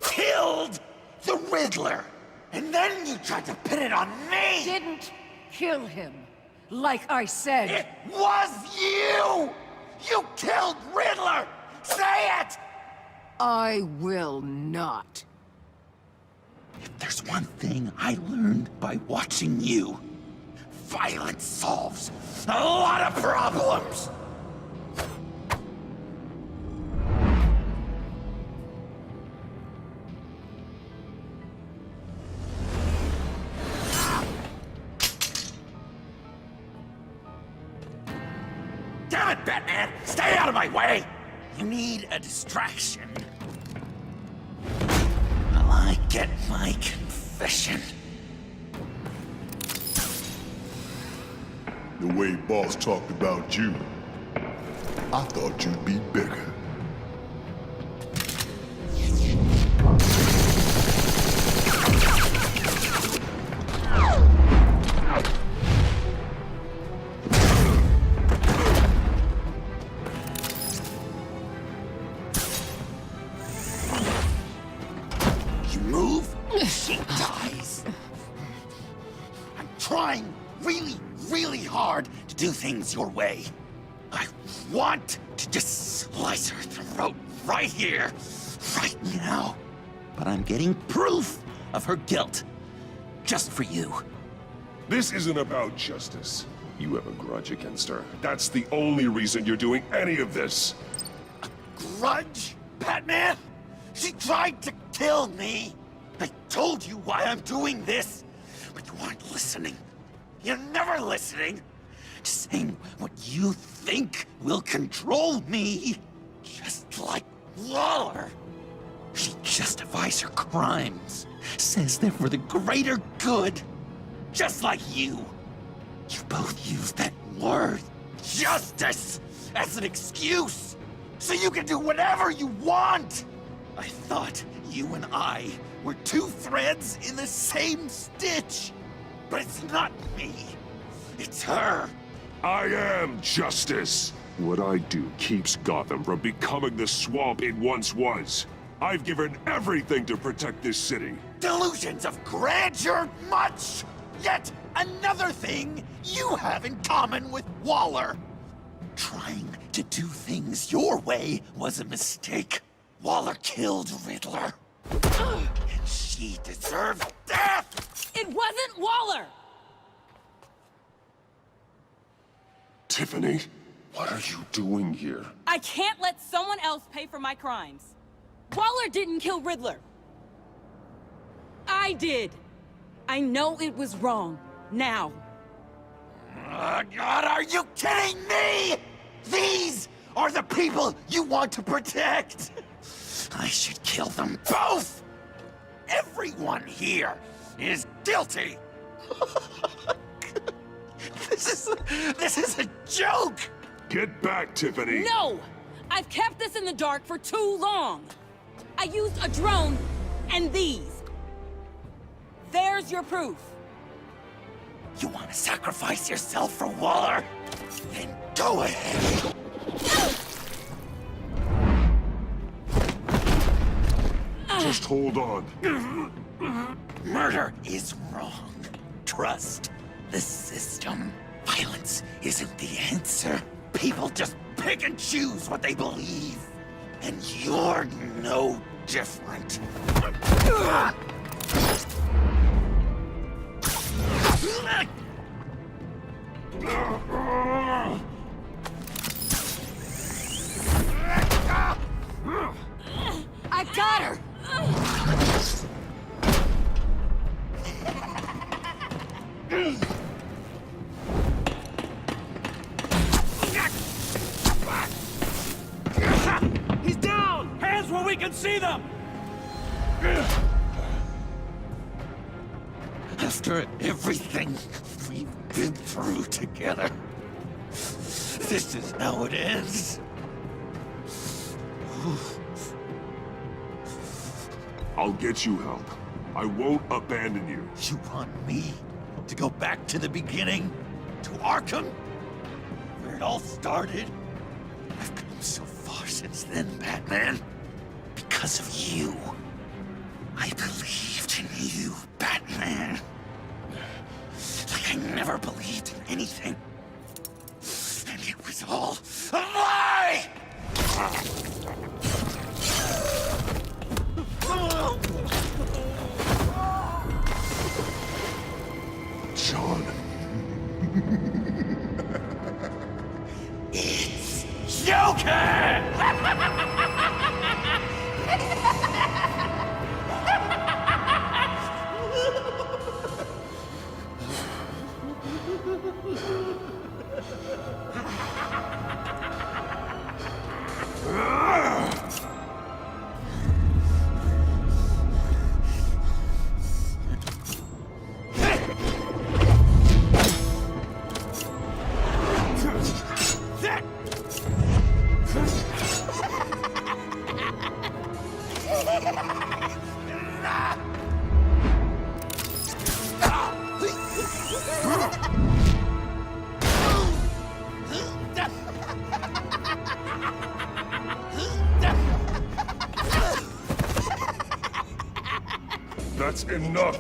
killed the Riddler! And then you tried to pin it on me! Didn't kill him, like I said. It was you! You killed Riddler! Say it! I will not. If there's one thing I learned by watching you, violence solves a lot of problems! Damn it, Batman! Stay out of my way! You need a distraction. While I get my confession. The way Boss talked about you, I thought you'd be bigger. You move, she dies. I'm trying really hard to do things your way. I want to just slice her throat right here, right now. But I'm getting proof of her guilt, just for you. This isn't about justice. You have a grudge against her. That's the only reason you're doing any of this. Grudge, Batman? She tried to kill me. I told you why I'm doing this, but you aren't listening. You're never listening. Just saying what you think will control me. Just like Waller. She justifies her crimes. Says they're for the greater good. Just like you. You both use that word, justice, as an excuse. So you can do whatever you want. I thought you and I were two threads in the same stitch. But it's not me. It's her. I am justice. What I do keeps Gotham from becoming the swamp it once was. I've given everything to protect this city. Delusions of grandeur much. Yet another thing you have in common with Waller. Trying to do things your way was a mistake. Waller killed Riddler. And she deserves death! It wasn't Waller! Tiffany, what are you doing here? I can't let someone else pay for my crimes. Waller didn't kill Riddler. I did. I know it was wrong. Now. Oh, God, are you kidding me? These are the people you want to protect. I should kill them both. Everyone here is guilty. This is a joke. Get back, Tiffany. No! I've kept this in the dark for too long. I used a drone and these. There's your proof. You want to sacrifice yourself for Waller? Then go ahead. Just hold on. Murder is wrong. Trust the system. Violence isn't the answer. People just pick and choose what they believe. And you're no different. I got her! He's down! Hands where we can see them! After everything we've been through together, this is how it ends. I'll get you help. I won't abandon you. You want me to go back to the beginning? To Arkham? Where it all started? I've come so far since then, Batman. Because of you. I believed in you, Batman. Like I never believed in anything. And it was all a lie! John. It's Joker! That's enough!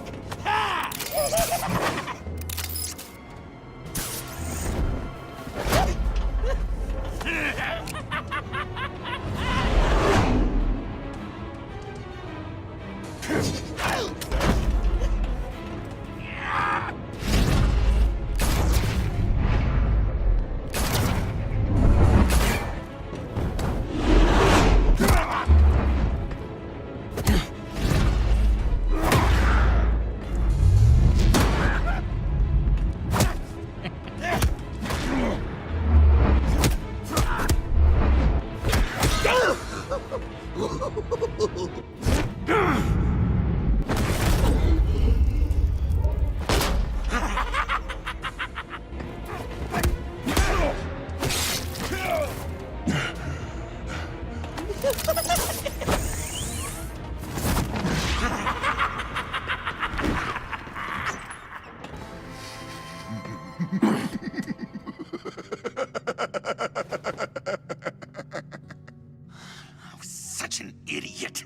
Such an idiot.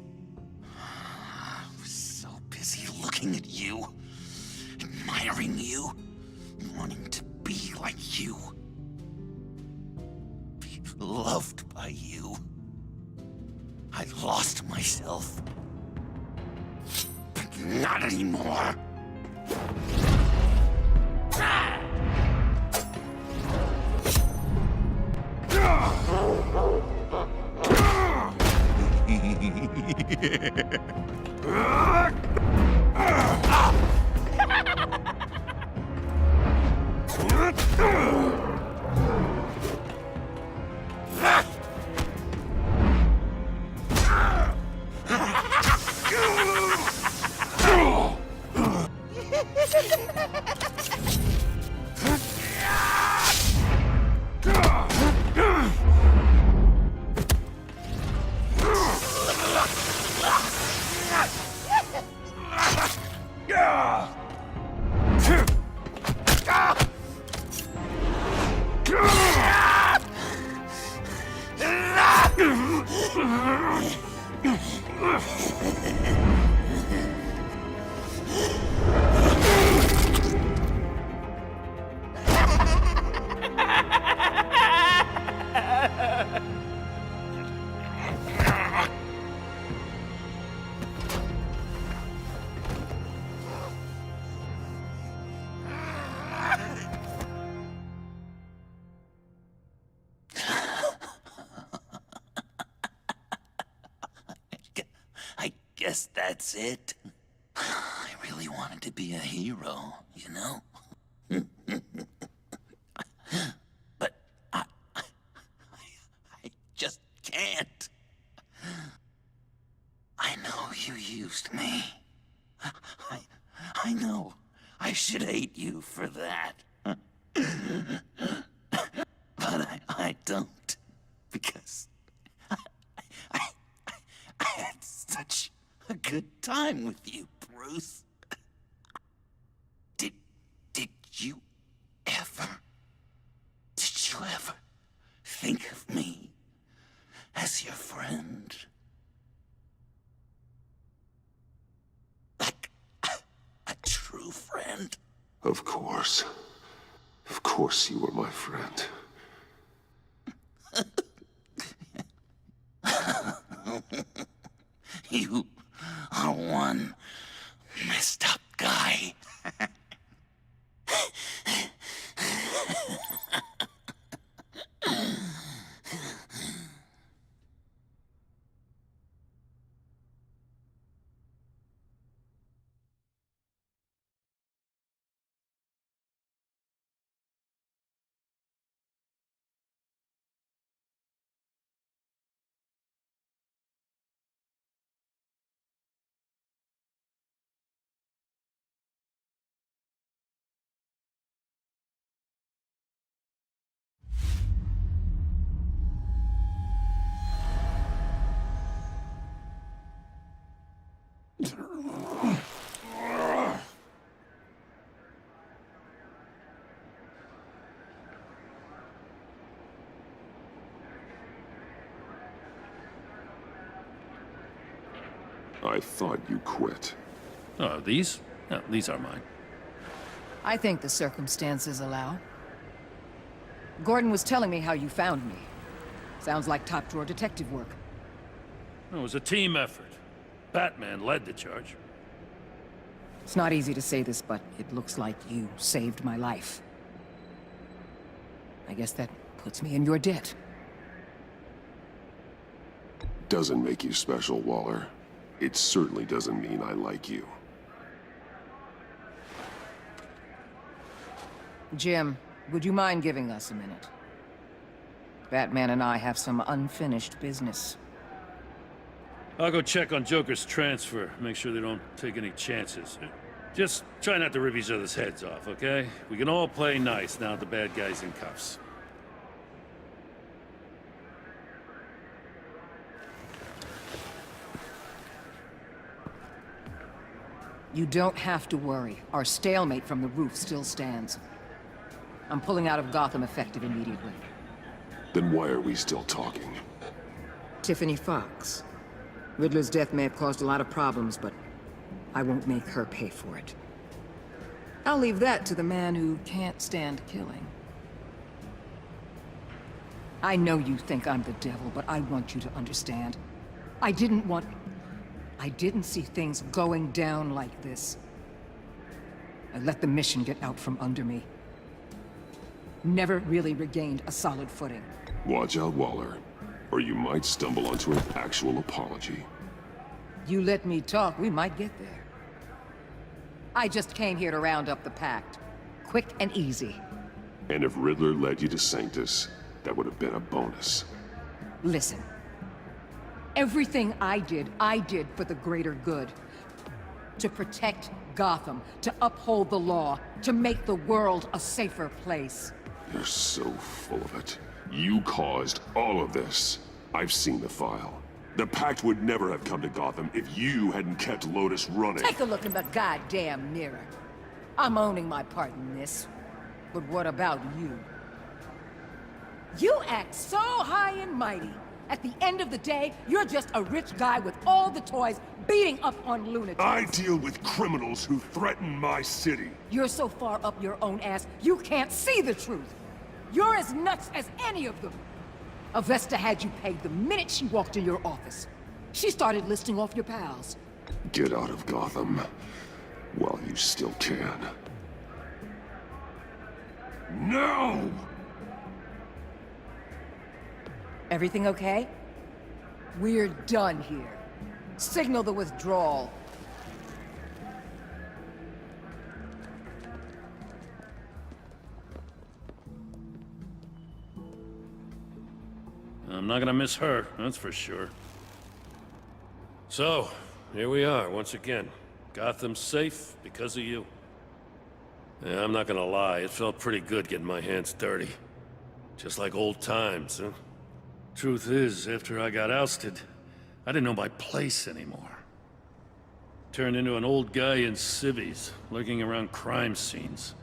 I was so busy looking at you, admiring you, wanting to be like you, be loved by you. I lost myself. But not anymore. I guess that's it. I really wanted to be a hero, you know? But I just can't. accused me. I know. I should hate you for that. But I don't. Because I had such a good time with you, Bruce. Did you ever think of me as your friend? Like a true friend? Of course. Of course you were my friend. You are one messed up guy. I thought you quit. Oh, these? No, these are mine. I think the circumstances allow. Gordon was telling me how you found me. Sounds like top-drawer detective work. It was a team effort. Batman led the charge. It's not easy to say this, but it looks like you saved my life. I guess that puts me in your debt. Doesn't make you special, Waller. It certainly doesn't mean I like you. Jim, would you mind giving us a minute? Batman and I have some unfinished business. I'll go check on Joker's transfer, make sure they don't take any chances. Just try not to rip each other's heads off, okay? We can all play nice now that the bad guy's in cuffs. You don't have to worry. Our stalemate from the roof still stands. I'm pulling out of Gotham effective immediately. Then why are we still talking? Tiffany Fox. Riddler's death may have caused a lot of problems, but I won't make her pay for it. I'll leave that to the man who can't stand killing. I know you think I'm the devil, but I want you to understand. I didn't see things going down like this. I let the mission get out from under me. Never really regained a solid footing. Watch out, Waller, or you might stumble onto an actual apology. You let me talk, we might get there. I just came here to round up the Pact. Quick and easy. And if Riddler led you to Sanctus, that would have been a bonus. Listen. Everything I did for the greater good. To protect Gotham, to uphold the law, to make the world a safer place. You're so full of it. You caused all of this. I've seen the file. The Pact would never have come to Gotham if you hadn't kept Lotus running. Take a look in the goddamn mirror. I'm owning my part in this. But what about you? You act so high and mighty. At the end of the day, you're just a rich guy with all the toys beating up on lunatics. I deal with criminals who threaten my city. You're so far up your own ass, you can't see the truth. You're as nuts as any of them. Avesta had you pegged the minute she walked in your office. She started listing off your pals. Get out of Gotham while you still can. No! Everything okay? We're done here. Signal the withdrawal. I'm not gonna miss her, that's for sure. So, here we are once again. Gotham's safe because of you. Yeah, I'm not gonna lie, it felt pretty good getting my hands dirty. Just like old times, huh? Truth is, after I got ousted, I didn't know my place anymore. Turned into an old guy in civvies, lurking around crime scenes.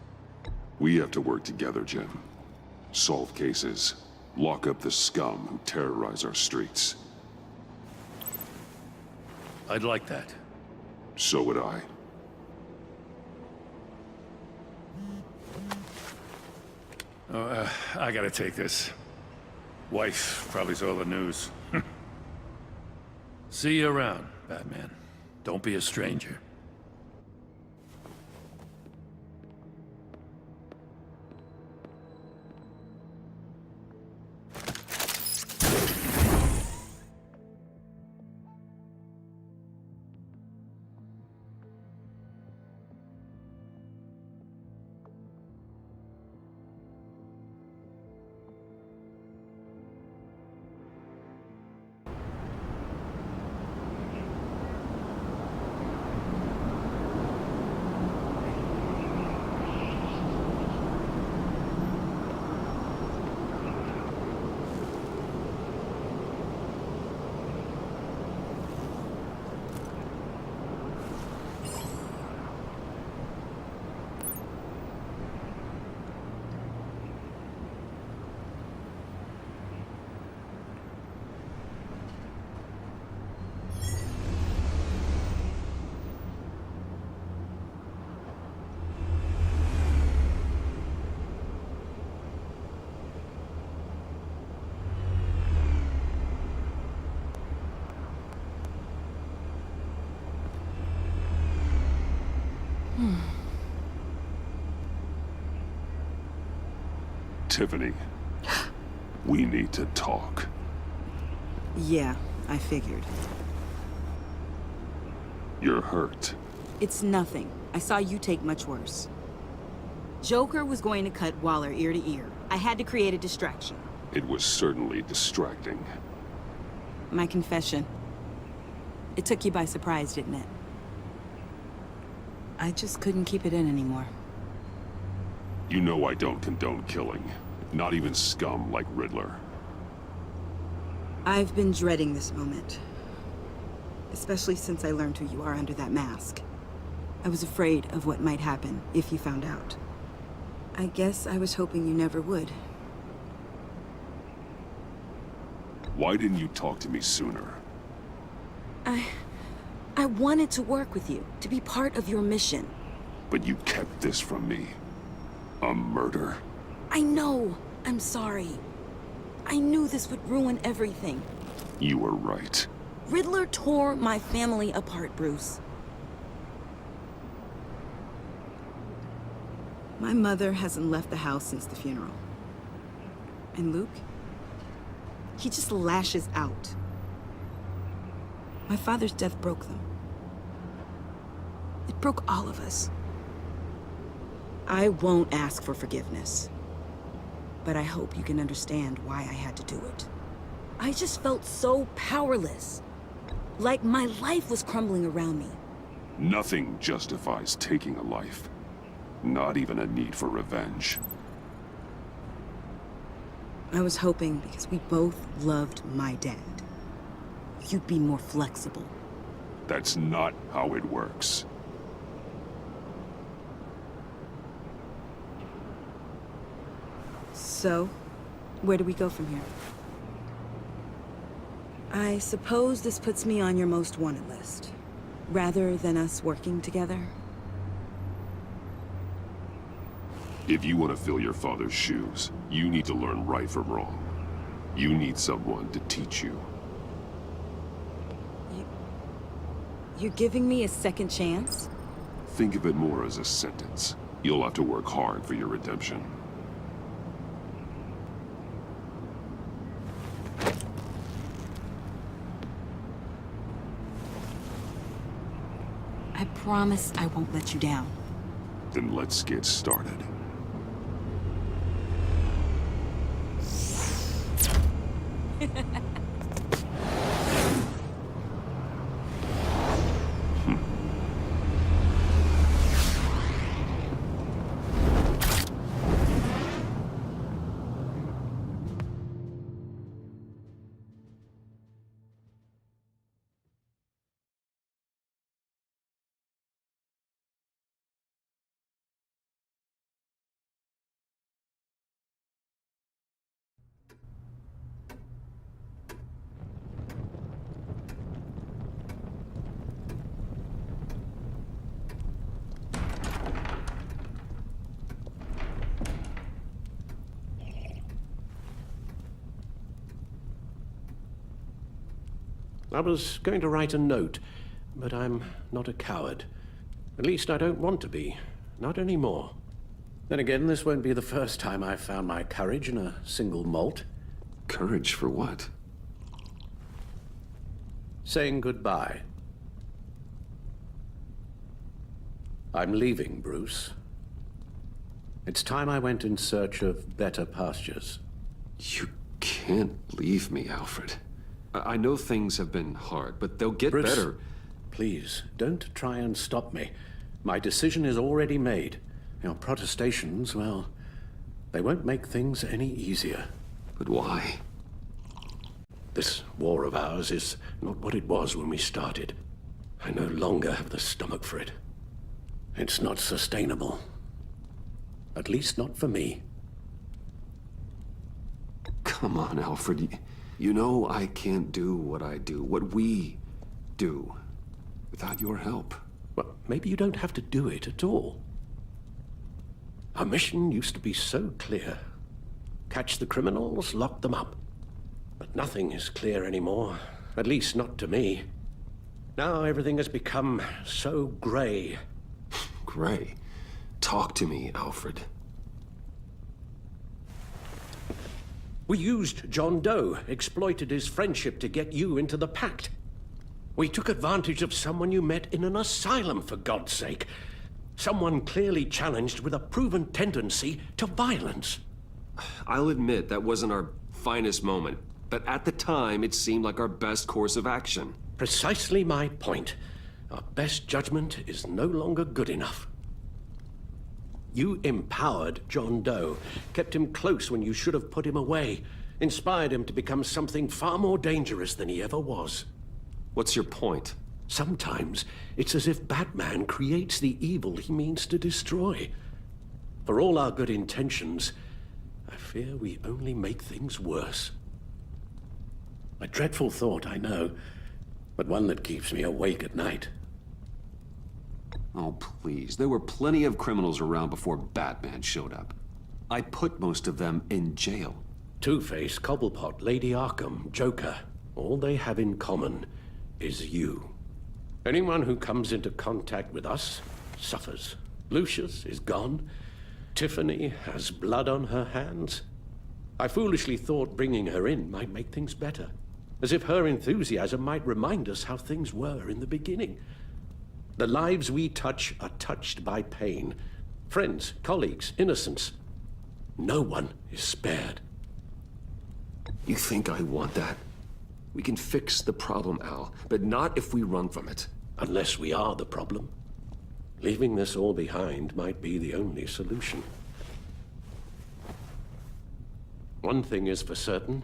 We have to work together, Jim. Solve cases. Lock up the scum who terrorize our streets. I'd like that. So would I. I gotta take this. Wife probably saw the news. See you around, Batman. Don't be a stranger. Tiffany, we need to talk. Yeah, I figured. You're hurt. It's nothing. I saw you take much worse. Joker was going to cut Waller ear to ear. I had to create a distraction. It was certainly distracting. My confession. It took you by surprise, didn't it? I just couldn't keep it in anymore. You know I don't condone killing. Not even scum like Riddler. I've been dreading this moment. Especially since I learned who you are under that mask. I was afraid of what might happen if you found out. I guess I was hoping you never would. Why didn't you talk to me sooner? I wanted to work with you, to be part of your mission. But you kept this from me. A murder? I know. I'm sorry. I knew this would ruin everything. You were right. Riddler tore my family apart, Bruce. My mother hasn't left the house since the funeral. And Luke? He just lashes out. My father's death broke them. It broke all of us. I won't ask for forgiveness. But I hope you can understand why I had to do it. I just felt so powerless. Like my life was crumbling around me. Nothing justifies taking a life. Not even a need for revenge. I was hoping because we both loved my dad, you'd be more flexible. That's not how it works. So, where do we go from here? I suppose this puts me on your most wanted list, rather than us working together. If you want to fill your father's shoes, you need to learn right from wrong. You need someone to teach you. You're giving me a second chance? Think of it more as a sentence. You'll have to work hard for your redemption. I promise I won't let you down. Then let's get started. I was going to write a note, but I'm not a coward. At least I don't want to be. Not anymore. Then again, this won't be the first time I've found my courage in a single malt. Courage for what? Saying goodbye. I'm leaving, Bruce. It's time I went in search of better pastures. You can't leave me, Alfred. I know things have been hard, but they'll get Bruce, better. Please, don't try and stop me. My decision is already made. Your protestations, well, they won't make things any easier. But why? This war of ours is not what it was when we started. I no longer have the stomach for it. It's not sustainable. At least not for me. Come on, Alfred. You know I can't do what I do, what we do, without your help. Well, maybe you don't have to do it at all. Our mission used to be so clear. Catch the criminals, lock them up. But nothing is clear anymore, at least not to me. Now everything has become so gray. Gray? Talk to me, Alfred. We used John Doe, exploited his friendship to get you into the pact. We took advantage of someone you met in an asylum, for God's sake. Someone clearly challenged with a proven tendency to violence. I'll admit that wasn't our finest moment, but at the time it seemed like our best course of action. Precisely my point. Our best judgment is no longer good enough. You empowered John Doe, kept him close when you should have put him away, inspired him to become something far more dangerous than he ever was. What's your point? Sometimes it's as if Batman creates the evil he means to destroy. For all our good intentions, I fear we only make things worse. A dreadful thought, I know, but one that keeps me awake at night. Oh, please. There were plenty of criminals around before Batman showed up. I put most of them in jail. Two-Face, Cobblepot, Lady Arkham, Joker. All they have in common is you. Anyone who comes into contact with us suffers. Lucius is gone. Tiffany has blood on her hands. I foolishly thought bringing her in might make things better. As if her enthusiasm might remind us how things were in the beginning. The lives we touch are touched by pain. Friends, colleagues, innocents. No one is spared. You think I want that? We can fix the problem, Al, but not if we run from it. Unless we are the problem. Leaving this all behind might be the only solution. One thing is for certain,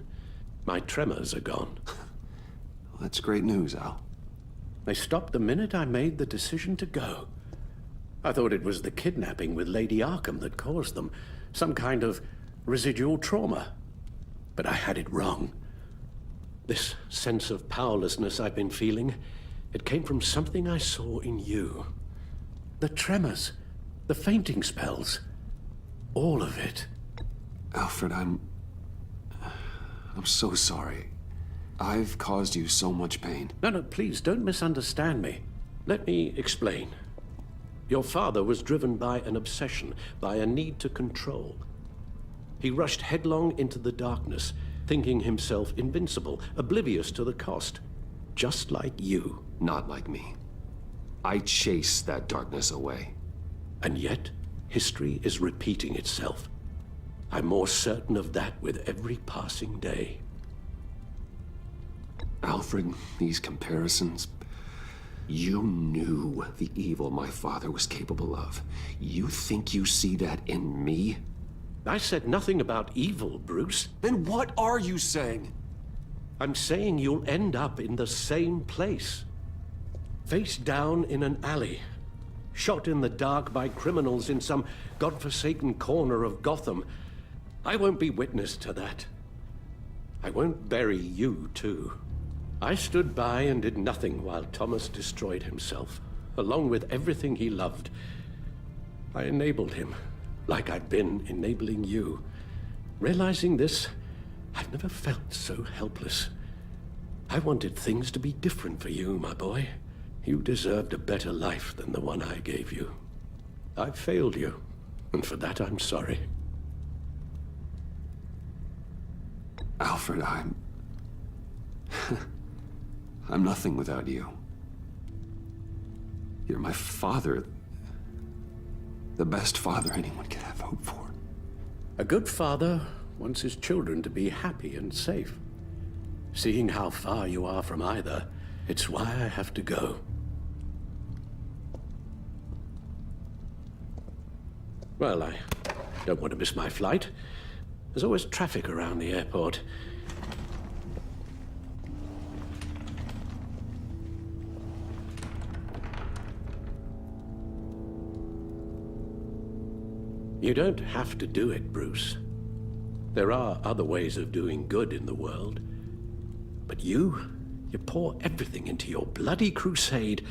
my tremors are gone. Well, that's great news, Al. They stopped the minute I made the decision to go. I thought it was the kidnapping with Lady Arkham that caused them. Some kind of residual trauma. But I had it wrong. This sense of powerlessness I've been feeling, it came from something I saw in you. The tremors, the fainting spells, all of it. Alfred, I'm so sorry. I've caused you so much pain. No, please, don't misunderstand me. Let me explain. Your father was driven by an obsession, by a need to control. He rushed headlong into the darkness, thinking himself invincible, oblivious to the cost. Just like you. Not like me. I chase that darkness away. And yet, history is repeating itself. I'm more certain of that with every passing day. Alfred, these comparisons... You knew the evil my father was capable of. You think you see that in me? I said nothing about evil, Bruce. Then what are you saying? I'm saying you'll end up in the same place. Face down in an alley. Shot in the dark by criminals in some godforsaken corner of Gotham. I won't be witness to that. I won't bury you, too. I stood by and did nothing while Thomas destroyed himself, along with everything he loved. I enabled him, like I'd been enabling you. Realizing this, I've never felt so helpless. I wanted things to be different for you, my boy. You deserved a better life than the one I gave you. I failed you, and for that I'm sorry. Alfred, I'm nothing without you. You're my father. The best father anyone could have hope for. A good father wants his children to be happy and safe. Seeing how far you are from either, it's why I have to go. Well, I don't want to miss my flight. There's always traffic around the airport. You don't have to do it, Bruce. There are other ways of doing good in the world. But you pour everything into your bloody crusade,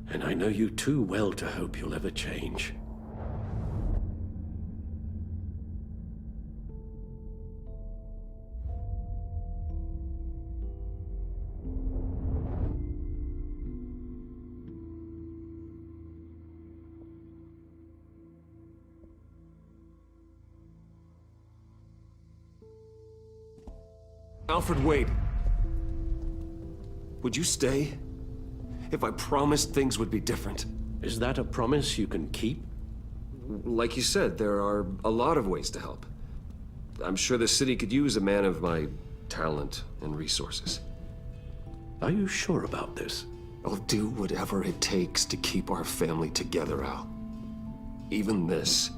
and I know you too well to hope you'll ever change. Alfred, wait. Would you stay? If I promised things would be different. Is that a promise you can keep? Like you said, there are a lot of ways to help. I'm sure the city could use a man of my talent and resources. Are you sure about this? I'll do whatever it takes to keep our family together, Al. Even this.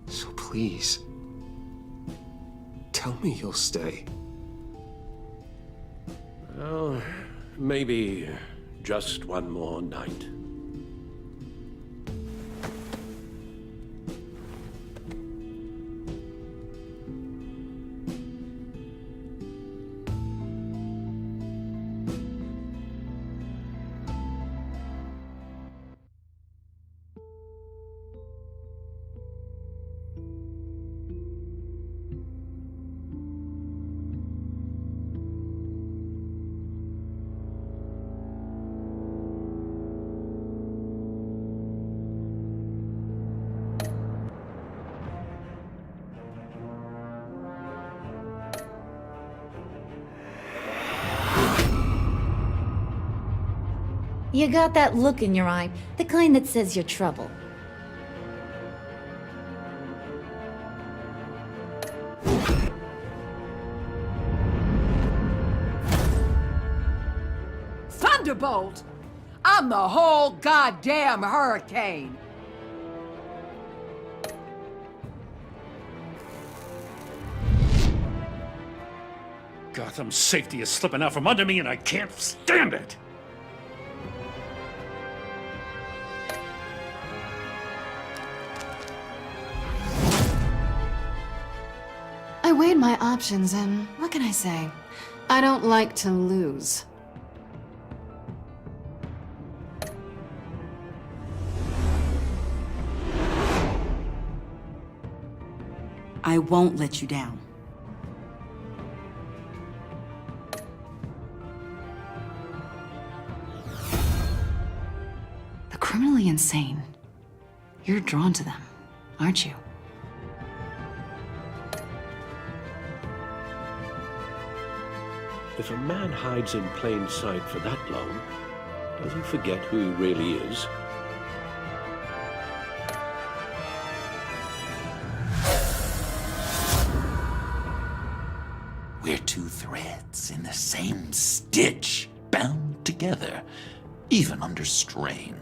So please, tell me you'll stay. Well, maybe just one more night. You got that look in your eye, the kind that says you're trouble. Thunderbolt! I'm the whole goddamn hurricane! Gotham's safety is slipping out from under me and I can't stand it! I weighed my options and what can I say? I don't like to lose. I won't let you down. The criminally insane. You're drawn to them, aren't you? If a man hides in plain sight for that long, does he forget who he really is? We're two threads in the same stitch, bound together, even under strain.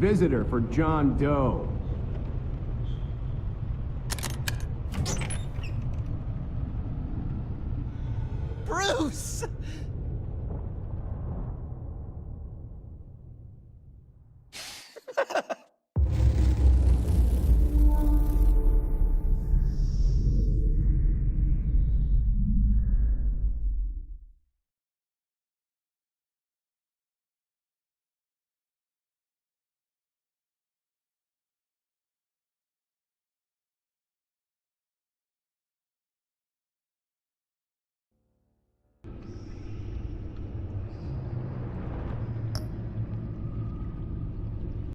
visitor for John Doe.